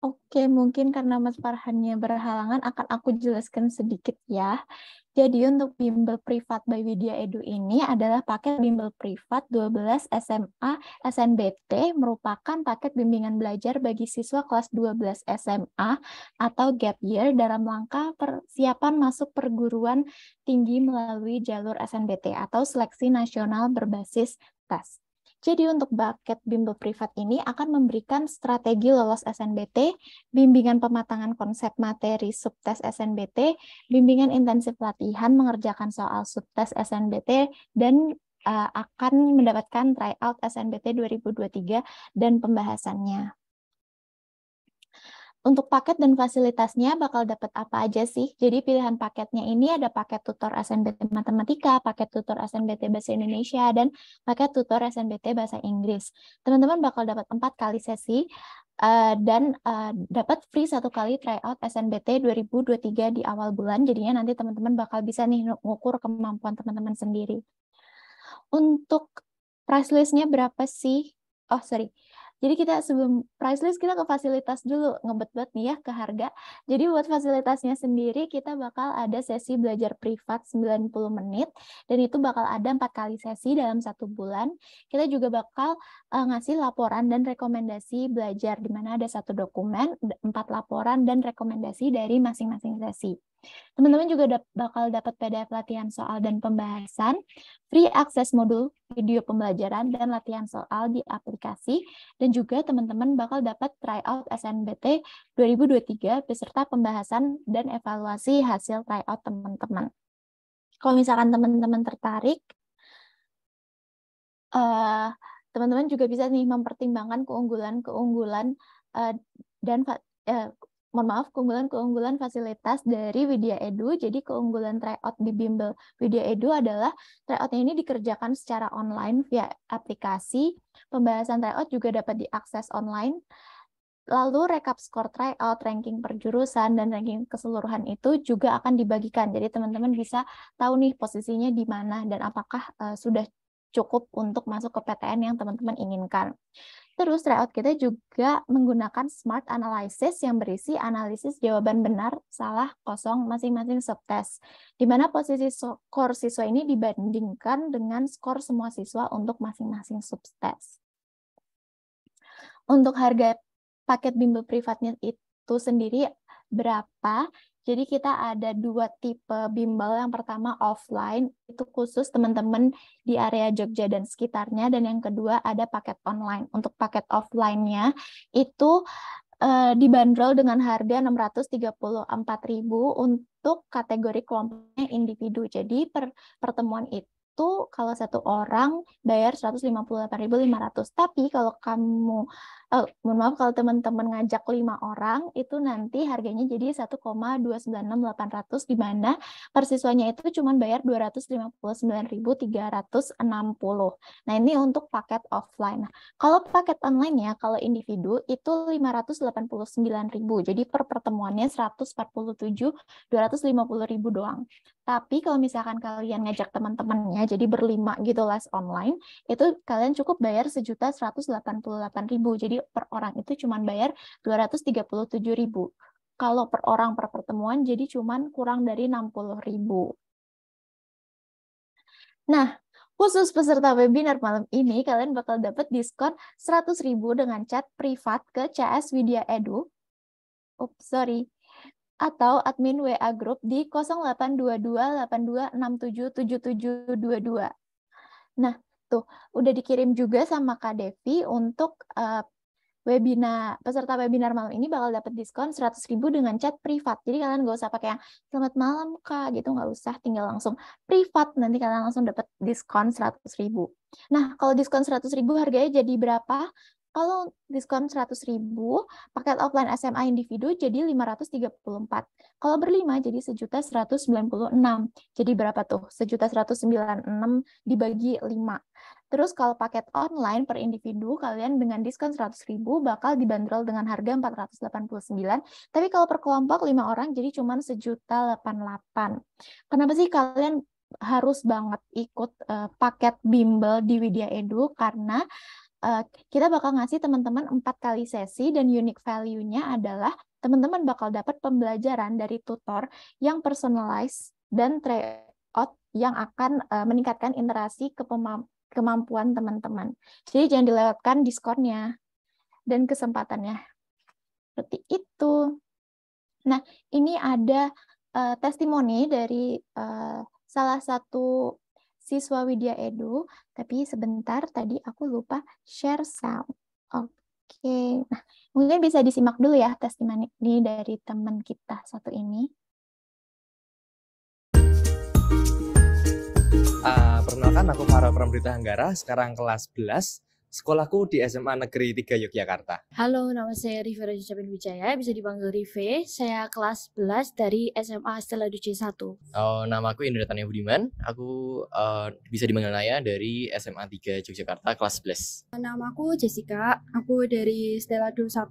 Oke, mungkin karena Mas Farhannya berhalangan akan aku jelaskan sedikit ya. Jadi untuk bimbel privat by Widya Edu ini adalah paket bimbel privat 12 SMA SNBT merupakan paket bimbingan belajar bagi siswa kelas 12 SMA atau gap year dalam rangka persiapan masuk perguruan tinggi melalui jalur SNBT atau seleksi nasional berbasis tes. Jadi untuk paket bimbel privat ini akan memberikan strategi lolos SNBT, bimbingan pematangan konsep materi subtes SNBT, bimbingan intensif latihan mengerjakan soal subtes SNBT, dan akan mendapatkan tryout SNBT 2023 dan pembahasannya. Untuk paket dan fasilitasnya bakal dapat apa aja sih? Jadi pilihan paketnya ini ada paket tutor SNBT Matematika, paket tutor SNBT Bahasa Indonesia, dan paket tutor SNBT Bahasa Inggris. Teman-teman bakal dapat 4 kali sesi dan dapat free 1 kali tryout SNBT 2023 di awal bulan. Jadinya nanti teman-teman bakal bisa nih ngukur kemampuan teman-teman sendiri. Untuk price list-nya berapa sih? Oh, sorry. Jadi kita sebelum price list kita ke fasilitas dulu, ngebet-bet nih ya ke harga. Jadi buat fasilitasnya sendiri kita bakal ada sesi belajar privat 90 menit dan itu bakal ada 4 kali sesi dalam 1 bulan. Kita juga bakal ngasih laporan dan rekomendasi belajar di mana ada 1 dokumen, 4 laporan dan rekomendasi dari masing-masing sesi. Teman-teman juga bakal dapat PDF latihan soal dan pembahasan, free akses modul video pembelajaran dan latihan soal di aplikasi, dan juga teman-teman bakal dapat tryout SNBT 2023 beserta pembahasan dan evaluasi hasil tryout teman-teman. Kalau misalkan teman-teman tertarik, teman-teman juga bisa nih mempertimbangkan keunggulan-keunggulan keunggulan-keunggulan fasilitas dari Widya Edu. Jadi keunggulan tryout di bimbel Widya Edu adalah tryoutnya ini dikerjakan secara online via aplikasi. Pembahasan tryout juga dapat diakses online. Lalu rekap skor tryout, ranking per jurusan, dan ranking keseluruhan itu juga akan dibagikan. Jadi teman-teman bisa tahu nih posisinya di mana dan apakah sudah cukup untuk masuk ke PTN yang teman-teman inginkan. Terus tryout kita juga menggunakan smart analysis yang berisi analisis jawaban benar, salah, kosong masing-masing subtes. Di mana posisi skor siswa ini dibandingkan dengan skor semua siswa untuk masing-masing subtes. Untuk harga paket bimbel privatnya itu sendiri berapa? Jadi kita ada 2 tipe bimbel. Yang pertama offline, itu khusus teman-teman di area Jogja dan sekitarnya. Dan yang kedua ada paket online. Untuk paket offline-nya itu dibanderol dengan harga 634.000 untuk kategori kelompoknya individu. Jadi per pertemuan itu kalau 1 orang bayar 158.500. Tapi kalau mohon maaf, kalau teman-teman ngajak 5 orang itu nanti harganya jadi 1,296.800, di mana per siswanya itu cuma bayar 259.360. Nah, ini untuk paket offline. Nah, kalau paket online-nya, kalau individu itu 589.000. Jadi per pertemuannya 147.250.000 doang. Tapi kalau misalkan kalian ngajak teman-temannya, jadi berlima gitu les online, itu kalian cukup bayar 1.188.000. Jadi per orang itu cuma bayar 237.000. Kalau per orang per pertemuan jadi cuma kurang dari 60.000. Nah, khusus peserta webinar malam ini, kalian bakal dapat diskon 100.000 dengan chat privat ke CS Widya Edu. Atau admin WA Group di 082282677722. Nah, tuh udah dikirim juga sama Kak Devi untuk peserta webinar malam ini bakal dapat diskon 100.000 dengan chat privat. Jadi kalian nggak usah pakai yang selamat malam Kak gitu, nggak usah, tinggal langsung privat, nanti kalian langsung dapat diskon 100.000. Nah, kalau diskon 100.000 harganya jadi berapa? Kalau diskon 100.000, paket offline SMA individu jadi 534. Kalau berlima jadi 1.196. Jadi berapa tuh? 1.196 dibagi 5. Terus kalau paket online per individu, kalian dengan diskon 100.000 bakal dibanderol dengan harga 489. Tapi kalau per kelompok 5 orang jadi cuma 1.088. Kenapa sih kalian harus banget ikut paket bimbel di Widya Edu? Karena kita bakal ngasih teman-teman 4 kali sesi dan unique value-nya adalah teman-teman bakal dapat pembelajaran dari tutor yang personalized dan tryout yang akan meningkatkan interaksi kemampuan teman-teman. Jadi jangan dilewatkan diskonnya dan kesempatannya. Seperti itu. Nah, ini ada testimoni dari salah satu siswa Widya Edu, tapi sebentar tadi aku lupa share sound. Oke. Nah, mungkin bisa disimak dulu ya testimoni ini dari teman kita satu ini. Perkenalkan, aku Farah Pramrita Hanggara, sekarang kelas 11. Sekolahku di SMA Negeri 3 Yogyakarta. Halo, nama saya Rive Raja Capin Wijaya, bisa dipanggil Rive. Saya kelas 11 dari SMA Stella Duce 1. Nama aku Indra Tania Budiman. Aku bisa dipanggil Naya dari SMA 3 Yogyakarta kelas 11. Nama aku Jessica, aku dari Stella Du 1.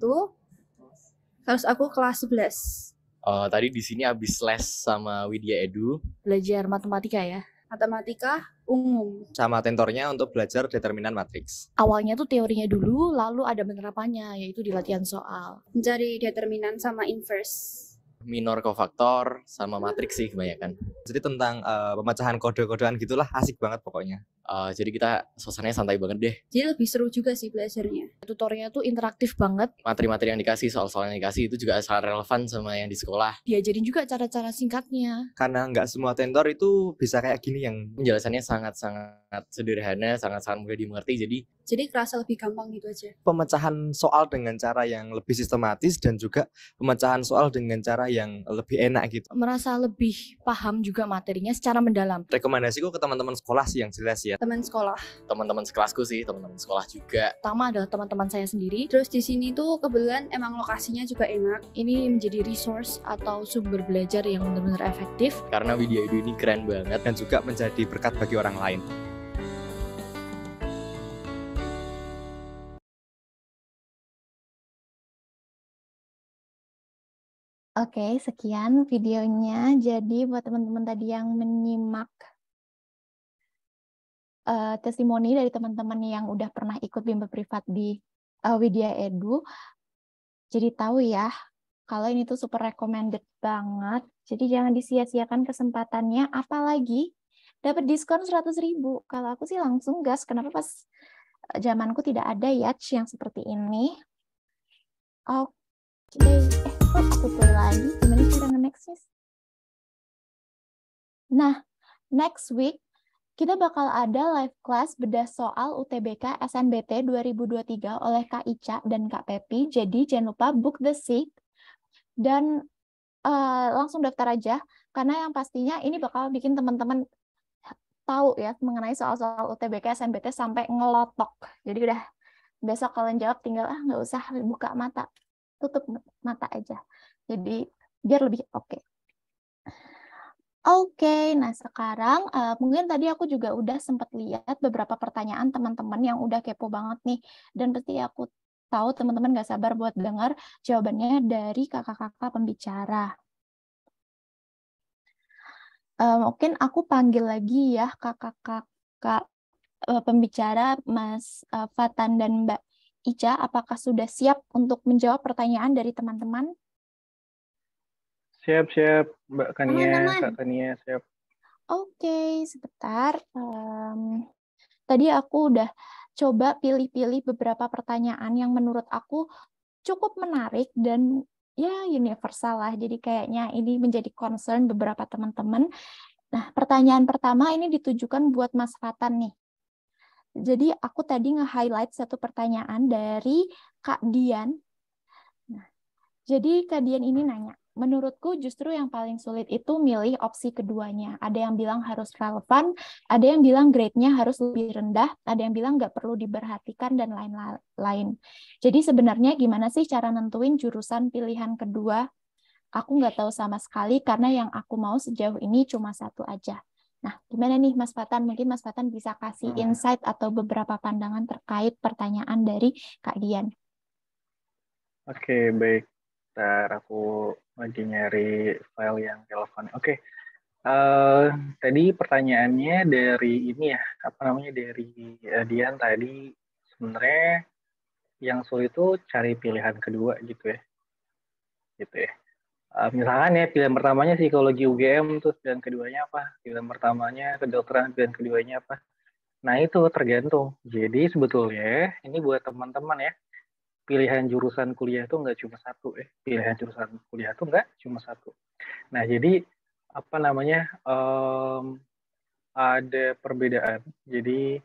Terus aku kelas 11. Tadi di sini habis les sama Widya Edu. Belajar matematika ya. Matematika umum. Sama tentornya untuk belajar determinan matriks. Awalnya tuh teorinya dulu, lalu ada penerapannya, yaitu di latihan soal. Mencari determinan sama inverse. Minor kofaktor sama matriks sih kebanyakan. Jadi tentang pemecahan kode-kodean gitulah, asik banget pokoknya. Jadi kita suasananya santai banget deh. Jadi lebih seru juga sih belajarnya. Tutorialnya tuh interaktif banget. Materi-materi yang dikasih, soal-soal yang dikasih itu juga sangat relevan sama yang di sekolah. Diajarin juga cara-cara singkatnya. Karena nggak semua tentor itu bisa kayak gini, yang penjelasannya sangat-sangat sederhana, sangat-sangat mudah dimengerti. Jadi kerasa lebih gampang gitu aja. Pemecahan soal dengan cara yang lebih sistematis dan juga pemecahan soal dengan cara yang lebih enak gitu. Merasa lebih paham juga materinya secara mendalam. Rekomendasiku ke teman-teman sekolah sih yang jelas ya. Teman sekolah. Teman-teman sekelasku sih, teman-teman sekolah juga. Pertama adalah teman-teman saya sendiri. Terus di sini tuh kebetulan emang lokasinya juga enak. Ini menjadi resource atau sumber belajar yang benar-benar efektif. Karena Widya Edu ini keren banget dan juga menjadi berkat bagi orang lain. Oke, sekian videonya. Jadi buat teman-teman tadi yang menyimak testimoni dari teman-teman yang udah pernah ikut bimbel privat di Widya Edu, jadi tahu ya kalau ini tuh super recommended banget. Jadi jangan disia-siakan kesempatannya, apalagi dapat diskon 100.000. Kalau aku sih langsung gas. Kenapa pas zamanku tidak ada yacht yang seperti ini? Oke, aku play lagi. Gimana cara nge-next-nya? Nah, next week kita bakal ada live class bedah soal UTBK SNBT 2023 oleh Kak Ica dan Kak Pepi. Jadi jangan lupa book the seat dan langsung daftar aja, karena yang pastinya ini bakal bikin teman-teman tahu ya mengenai soal-soal UTBK SNBT sampai ngelotok. Jadi udah besok kalian jawab tinggal nggak usah buka mata, tutup mata aja. Jadi biar lebih oke. Oke, nah sekarang mungkin tadi aku juga udah sempat lihat beberapa pertanyaan teman-teman yang udah kepo banget nih. Dan pasti aku tahu teman-teman gak sabar buat dengar jawabannya dari kakak-kakak pembicara. Mungkin aku panggil lagi ya kakak-kakak pembicara, Mas Fatan dan Mbak Ica. Apakah sudah siap untuk menjawab pertanyaan dari teman-teman? Siap, Mbak Kania, Kak Kania, siap. Oke, sebentar. Tadi aku udah coba pilih-pilih beberapa pertanyaan yang menurut aku cukup menarik dan ya universal lah. Jadi kayaknya ini menjadi concern beberapa teman-teman. Nah, pertanyaan pertama ini ditujukan buat Mas Fatan nih. Jadi aku tadi nge-highlight satu pertanyaan dari Kak Dian. Nah, jadi Kak Dian ini nanya, menurutku justru yang paling sulit itu milih opsi keduanya. Ada yang bilang harus relevan, ada yang bilang grade-nya harus lebih rendah, ada yang bilang nggak perlu diperhatikan, dan lain-lain. Jadi sebenarnya gimana sih cara nentuin jurusan pilihan kedua? Aku nggak tahu sama sekali karena yang aku mau sejauh ini cuma satu aja. Nah, gimana nih Mas Fatan? Mungkin Mas Fatan bisa kasih insight atau beberapa pandangan terkait pertanyaan dari Kak Dian. Oke, baik. Ntar aku lagi nyari file yang relevan. Oke. Tadi pertanyaannya dari ini ya, apa namanya, dari Dian tadi, sebenarnya yang sulit itu cari pilihan kedua gitu ya. Gitu ya. Misalkan ya pilihan pertamanya psikologi UGM, terus pilihan keduanya apa? Pilihan pertamanya kedokteran, pilihan keduanya apa? Nah itu tergantung. Jadi sebetulnya ini buat teman-teman ya, pilihan jurusan kuliah itu nggak cuma satu ya. Pilihan jurusan kuliah itu nggak cuma satu. Nah jadi apa namanya, ada perbedaan. Jadi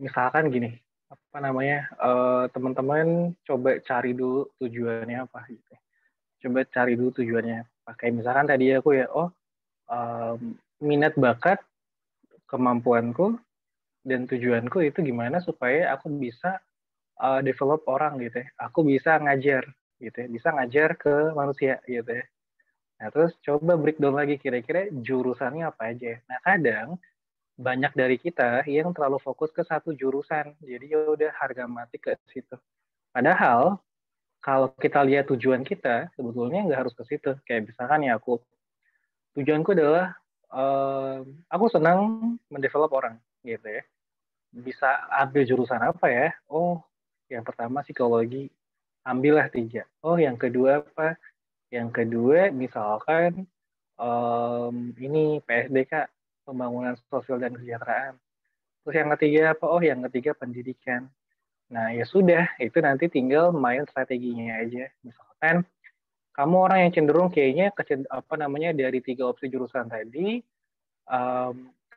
misalkan gini, apa namanya, teman-teman coba cari dulu tujuannya apa gitu. Coba cari dulu tujuannya. Pakai misalkan tadi aku ya, minat bakat, kemampuanku, dan tujuanku itu gimana supaya aku bisa develop orang gitu ya. Aku bisa ngajar gitu ya, bisa ngajar ke manusia gitu ya. Nah, terus coba breakdown lagi kira-kira jurusannya apa aja. Nah, kadang banyak dari kita yang terlalu fokus ke satu jurusan. Jadi ya udah harga mati ke situ. Padahal kalau kita lihat tujuan kita, sebetulnya nggak harus ke situ. Kayak misalkan ya tujuanku adalah aku senang mendevelop orang gitu ya. Bisa ambil jurusan apa ya? Oh, yang pertama psikologi, ambillah 3. Oh, yang kedua apa? Yang kedua misalkan ini PSDK, pembangunan sosial dan kesejahteraan. Terus yang ketiga apa? Oh, yang ketiga pendidikan. Nah, ya sudah, itu nanti tinggal main strateginya aja. Misalkan kamu orang yang cenderung kayaknya apa namanya, dari 3 opsi jurusan tadi,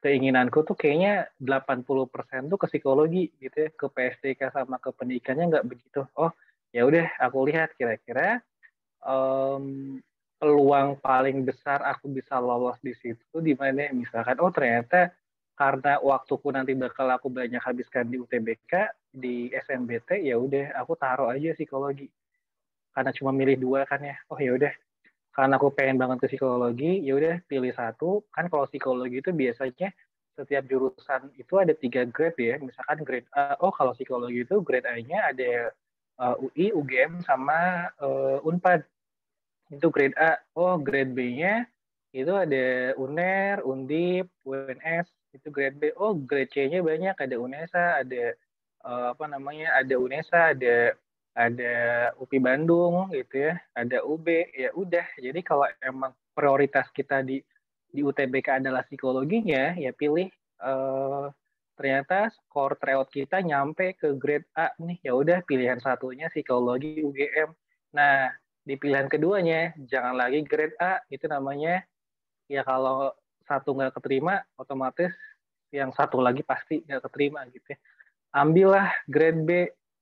keinginanku tuh kayaknya 80% tuh ke psikologi gitu ya, ke PSDK sama ke pendidikannya nggak begitu. Oh, ya udah aku lihat kira-kira peluang paling besar aku bisa lolos di situ di mana. Misalkan oh ternyata karena waktuku nanti bakal aku banyak habiskan di UTBK, di SNBT, ya udah aku taruh aja psikologi. Karena cuma milih 2 kan ya. Oh ya udah, karena aku pengen banget ke psikologi, ya udah pilih satu. Kan kalau psikologi itu biasanya setiap jurusan itu ada 3 grade ya. Misalkan grade A, oh kalau psikologi itu grade A-nya ada UI, UGM, sama Unpad. Itu grade A. Oh grade B-nya itu ada UNER, Undip, UNS, itu grade B. Oh grade C-nya banyak, ada UNESA, ada apa namanya, ada UNESA, ada UPI Bandung gitu ya, ada UB. Ya udah, jadi kalau emang prioritas kita di UTBK adalah psikologinya, ya pilih ternyata skor tryout kita nyampe ke grade A nih, ya udah pilihan satunya psikologi UGM. Nah, di pilihan keduanya jangan lagi grade A, itu namanya ya kalau satu nggak keterima otomatis yang satu lagi pasti nggak keterima gitu ya. Ambillah grade B,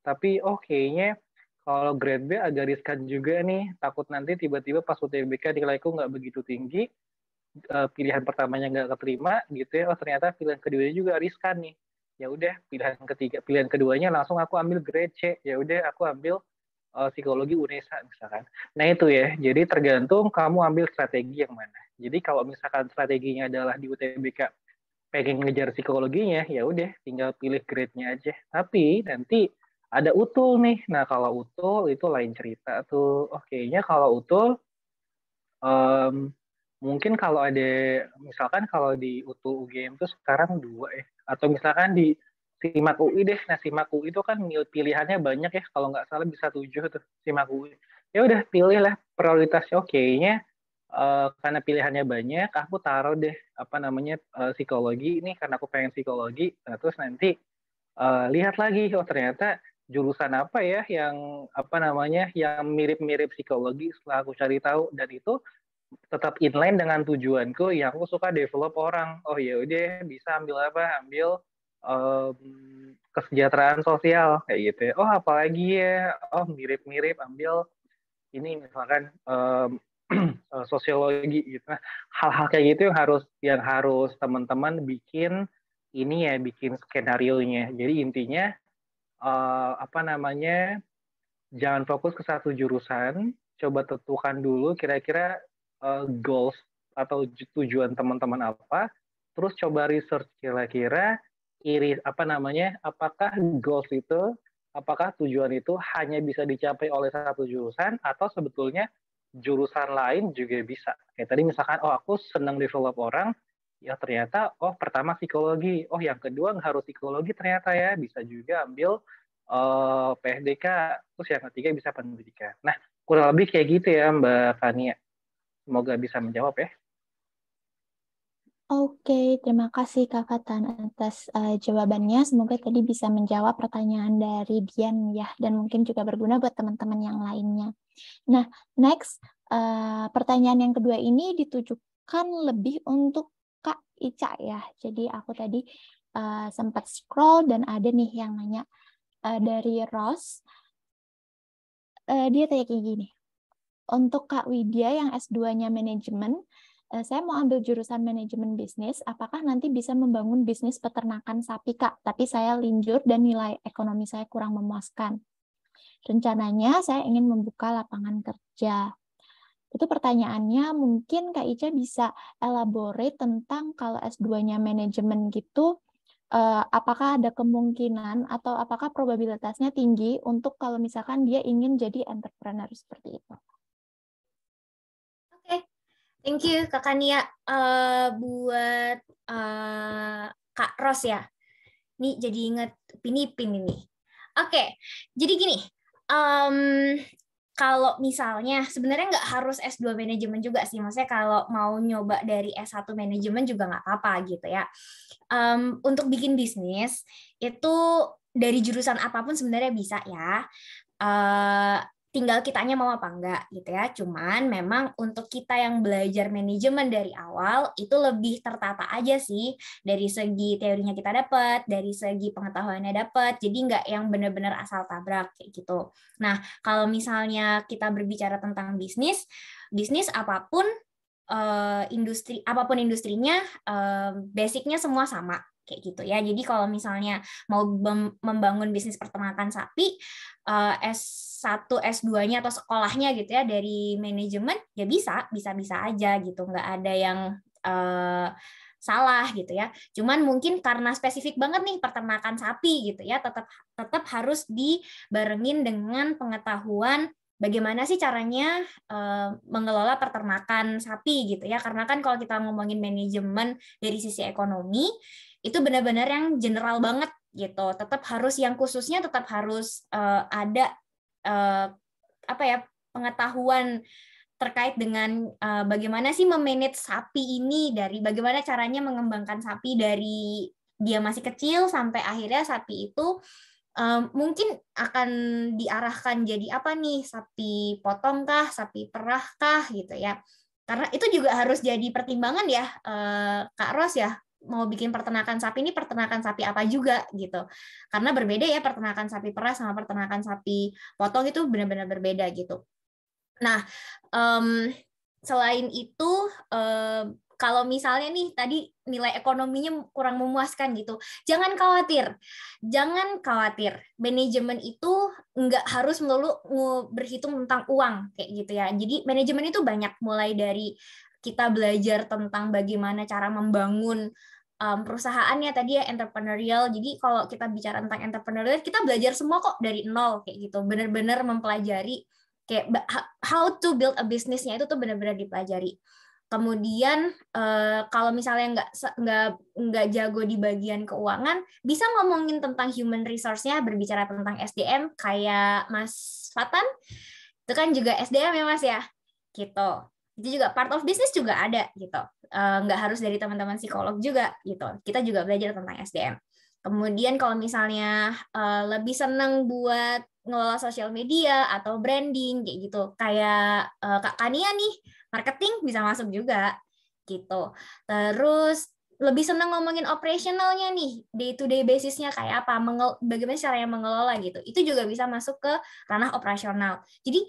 tapi kayaknya kalau grade B agak riskan juga nih, takut nanti tiba-tiba pas UTBK nilaiku nggak begitu tinggi, pilihan pertamanya nggak keterima gitu ya. Oh ternyata pilihan keduanya juga riskan nih. Ya udah pilihan keduanya langsung aku ambil grade C. Ya udah aku ambil psikologi UNESA misalkan. Nah itu ya, jadi tergantung kamu ambil strategi yang mana. Jadi kalau misalkan strateginya adalah di UTBK pengen ngejar psikologinya, ya udah tinggal pilih grade-nya aja. Tapi nanti ada utul nih. Nah kalau utul itu lain cerita tuh. Kayaknya kalau utul mungkin kalau ada, misalkan kalau di utul UGM tuh sekarang 2 ya. Atau misalkan di SIMAK UI deh. Nah, SIMAK UI itu kan pilihannya banyak ya. Kalau nggak salah bisa 7 tuh SIMAK UI. Ya udah pilih lah prioritasnya. Kayaknya karena pilihannya banyak, aku taruh deh apa namanya psikologi ini karena aku pengen psikologi. Nah, terus nanti lihat lagi, ternyata jurusan apa ya yang apa namanya yang mirip-mirip psikologi setelah aku cari tahu, dan itu tetap inline dengan tujuanku yang aku suka develop orang. Oh ya udah bisa ambil apa? Ambil kesejahteraan sosial kayak gitu ya. Oh apalagi ya? Oh mirip-mirip ambil ini misalkan sosiologi gitu. Nah, hal-hal kayak gitu yang harus teman-teman bikin ini ya, bikin skenario-nya. Jadi intinya apa namanya, jangan fokus ke satu jurusan, coba tentukan dulu kira-kira goals atau tujuan teman-teman apa, terus coba research kira-kira apa namanya, apakah goals itu, apakah tujuan itu hanya bisa dicapai oleh satu jurusan atau sebetulnya jurusan lain juga bisa. Kayak tadi misalkan, oh aku senang develop orang, ya ternyata oh pertama psikologi, oh yang kedua nggak harus psikologi ternyata ya, bisa juga ambil PSDK, terus yang ketiga bisa pendidikan. Nah, kurang lebih kayak gitu ya Mbak Fania. Semoga bisa menjawab ya. Oke, terima kasih Kak Fatan atas jawabannya. Semoga tadi bisa menjawab pertanyaan dari Dian ya, dan mungkin juga berguna buat teman-teman yang lainnya. Nah, next, pertanyaan yang kedua ini ditujukan lebih untuk Kak Ica ya. Jadi aku tadi sempat scroll dan ada nih yang nanya dari Ross. Dia tanya kayak gini. Untuk Kak Widya yang S2-nya manajemen, saya mau ambil jurusan manajemen bisnis, apakah nanti bisa membangun bisnis peternakan sapi, Kak? Tapi saya linjur dan nilai ekonomi saya kurang memuaskan. Rencananya saya ingin membuka lapangan kerja. Itu pertanyaannya, mungkin Kak Ica bisa elaborate tentang kalau S2-nya manajemen gitu, apakah ada kemungkinan atau apakah probabilitasnya tinggi untuk kalau misalkan dia ingin jadi entrepreneur seperti itu. Thank you Kakak Nia buat Kak Ros ya. Nih jadi inget Pinipin ini. Oke, jadi gini. Kalau misalnya sebenarnya nggak harus S2 manajemen juga sih. Maksudnya kalau mau nyoba dari S1 manajemen juga nggak apa-apa gitu ya. Untuk bikin bisnis itu dari jurusan apapun sebenarnya bisa ya. Tinggal kitanya mau apa enggak gitu ya. Cuman memang untuk kita yang belajar manajemen dari awal itu lebih tertata aja sih, dari segi teorinya kita dapat, dari segi pengetahuannya dapat. Jadi nggak yang benar-benar asal tabrak kayak gitu. Nah, kalau misalnya kita berbicara tentang bisnis apapun industri apapun industrinya, basicnya semua sama kayak gitu ya. Jadi kalau misalnya mau membangun bisnis peternakan sapi, S1, S2-nya atau sekolahnya gitu ya dari manajemen, ya bisa aja gitu. Nggak ada yang salah gitu ya. Cuman mungkin karena spesifik banget nih peternakan sapi gitu ya, tetap harus dibarengin dengan pengetahuan bagaimana sih caranya mengelola peternakan sapi gitu ya. Karena kan kalau kita ngomongin manajemen dari sisi ekonomi, itu benar-benar yang general banget gitu. Tetap harus yang khususnya tetap harus ada apa ya, pengetahuan terkait dengan bagaimana sih memanage sapi ini, dari bagaimana caranya mengembangkan sapi dari dia masih kecil sampai akhirnya sapi itu mungkin akan diarahkan jadi apa nih, sapi potong kah, sapi perah kah gitu ya. Karena itu juga harus jadi pertimbangan ya Kak Ros ya, mau bikin peternakan sapi ini peternakan sapi apa juga gitu. Karena berbeda ya peternakan sapi perah sama peternakan sapi potong, itu benar-benar berbeda gitu. Nah, selain itu kalau misalnya nih tadi nilai ekonominya kurang memuaskan gitu, jangan khawatir. Manajemen itu nggak harus melulu berhitung tentang uang kayak gitu ya. Jadi manajemen itu banyak, mulai dari kita belajar tentang bagaimana cara membangun perusahaannya tadi ya, entrepreneurial. Jadi kalau kita bicara tentang entrepreneurial, kita belajar semua kok dari nol kayak gitu. Benar-benar mempelajari kayak how to build a business-nya itu tuh benar-benar dipelajari. Kemudian kalau misalnya nggak jago di bagian keuangan, bisa ngomongin tentang human resource-nya, berbicara tentang SDM kayak Mas Fatan, itu kan juga SDM ya Mas ya, gitu. Itu juga part of business juga ada gitu. Nggak harus dari teman-teman psikolog juga gitu. Kita juga belajar tentang SDM. Kemudian kalau misalnya lebih seneng buat ngelola sosial media atau branding kayak gitu, kayak Kak Kania nih, marketing bisa masuk juga gitu. Terus lebih senang ngomongin operationalnya nih, day to day basisnya kayak apa, bagaimana caranya mengelola gitu. Itu juga bisa masuk ke ranah operasional. Jadi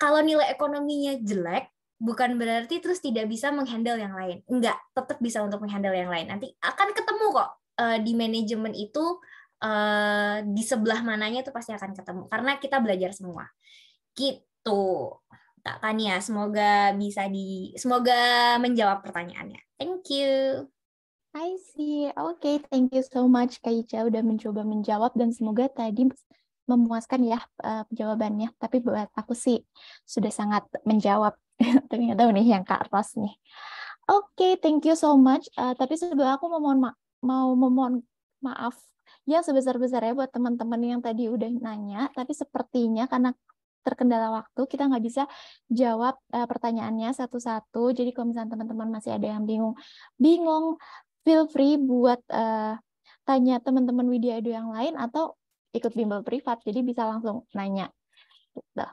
kalau nilai ekonominya jelek, bukan berarti terus tidak bisa menghandle yang lain. Enggak, tetap bisa untuk menghandle yang lain. Nanti akan ketemu kok di manajemen itu di sebelah mananya itu pasti akan ketemu. Karena kita belajar semua. Gitu. Kak Tania, semoga menjawab pertanyaannya. Thank you. I see. Oke, thank you so much Kak Ica udah mencoba menjawab dan semoga tadi memuaskan ya jawabannya. Tapi buat aku sih sudah sangat menjawab. Ternyata nih yang Kak Ros nih. Oke, thank you so much. Tapi sebelum aku memohon maaf yang sebesar-besarnya buat teman-teman yang tadi udah nanya, tapi sepertinya karena terkendala waktu, kita nggak bisa jawab pertanyaannya satu-satu. Jadi kalau misalnya teman-teman masih ada yang bingung, feel free buat tanya teman-teman Widya Edu yang lain atau ikut bimbel privat, jadi bisa langsung nanya. Gitu.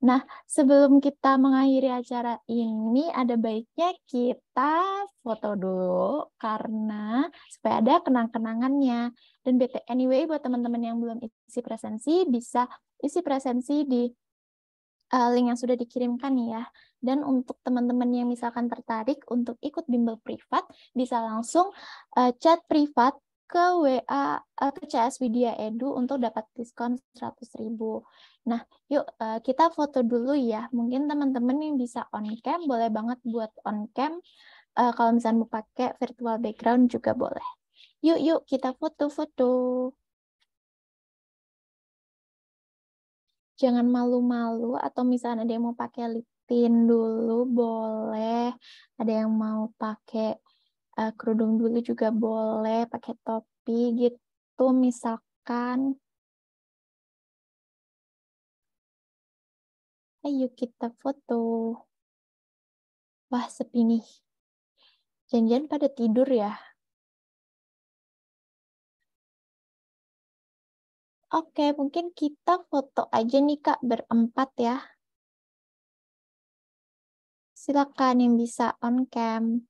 Nah, sebelum kita mengakhiri acara ini, ada baiknya kita foto dulu karena supaya ada kenang-kenangannya. Dan anyway, buat teman-teman yang belum isi presensi, bisa isi presensi di link yang sudah dikirimkan ya. Dan untuk teman-teman yang misalkan tertarik untuk ikut bimbel privat, bisa langsung chat privat ke WA ke CS Widya Edu untuk dapat diskon 100.000. Nah, yuk kita foto dulu ya. Mungkin teman-teman yang bisa on cam boleh banget buat on cam. Kalau misalnya mau pakai virtual background juga boleh. Yuk kita foto-foto. Jangan malu-malu atau misalnya ada yang mau pakai lip tint dulu boleh. Ada yang mau pakai kerudung dulu juga boleh, pakai topi gitu misalkan. Ayo kita foto. Wah, sepi nih. Jangan-jangan pada tidur ya. Oke, mungkin kita foto aja nih Kak berempat ya. Silakan yang bisa on cam.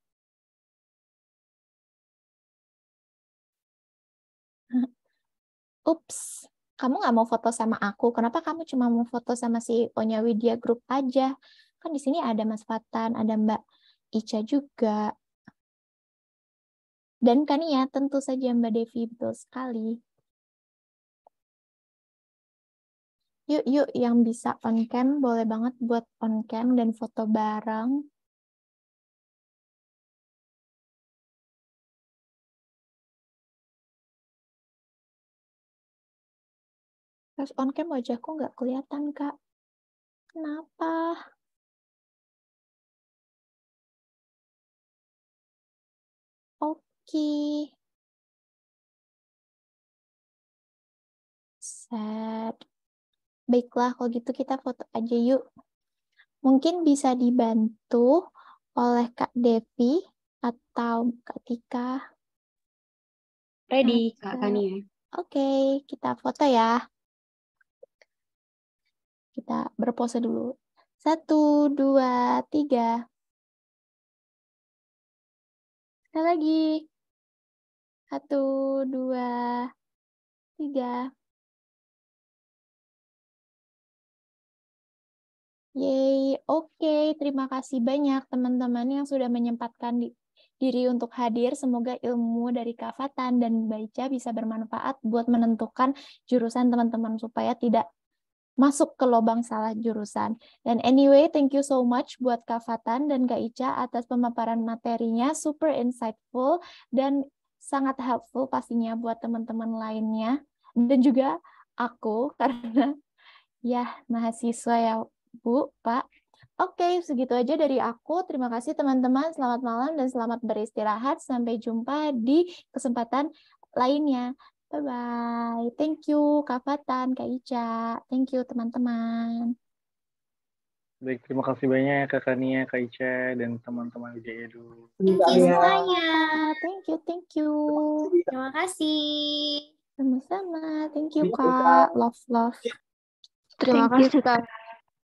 Ups, kamu nggak mau foto sama aku. Kenapa kamu cuma mau foto sama CEO-nya Widya Group aja? Kan di sini ada Mas Fatan, ada Mbak Ica juga. Dan kan ya, tentu saja Mbak Devi, betul sekali. Yuk yang bisa on cam, boleh banget buat on cam dan foto bareng. Terus on cam wajahku nggak kelihatan, Kak. Kenapa? Oke. Set. Baiklah, kalau gitu kita foto aja yuk. Mungkin bisa dibantu oleh Kak Devi atau Kak Tika. Ready, Kak Tania. Oke, kita foto ya. Kita berpose dulu. 1, 2, 3. Sekali lagi. 1, 2, 3. Yeay, oke. Terima kasih banyak teman-teman yang sudah menyempatkan diri untuk hadir. Semoga ilmu dari Kak Fatan dan Mbak Ica bisa bermanfaat buat menentukan jurusan teman-teman supaya tidak masuk ke lubang salah jurusan. Dan anyway, thank you so much buat Kak Fatan dan Kak Ica atas pemaparan materinya, super insightful dan sangat helpful pastinya buat teman-teman lainnya. Dan juga aku, karena ya mahasiswa ya Bu, Pak. Oke, segitu aja dari aku. Terima kasih teman-teman. Selamat malam dan selamat beristirahat. Sampai jumpa di kesempatan lainnya. Bye-bye. Thank you, Kak Fatan, Kak Ica. Thank you, teman-teman. Baik, terima kasih banyak Kak Kania, Kak Ica, dan teman-teman Widya Edu. Thank you semuanya. Thank you. Terima kasih. Sama-sama. Thank you, Kak. Love. Terima kasih, Kak.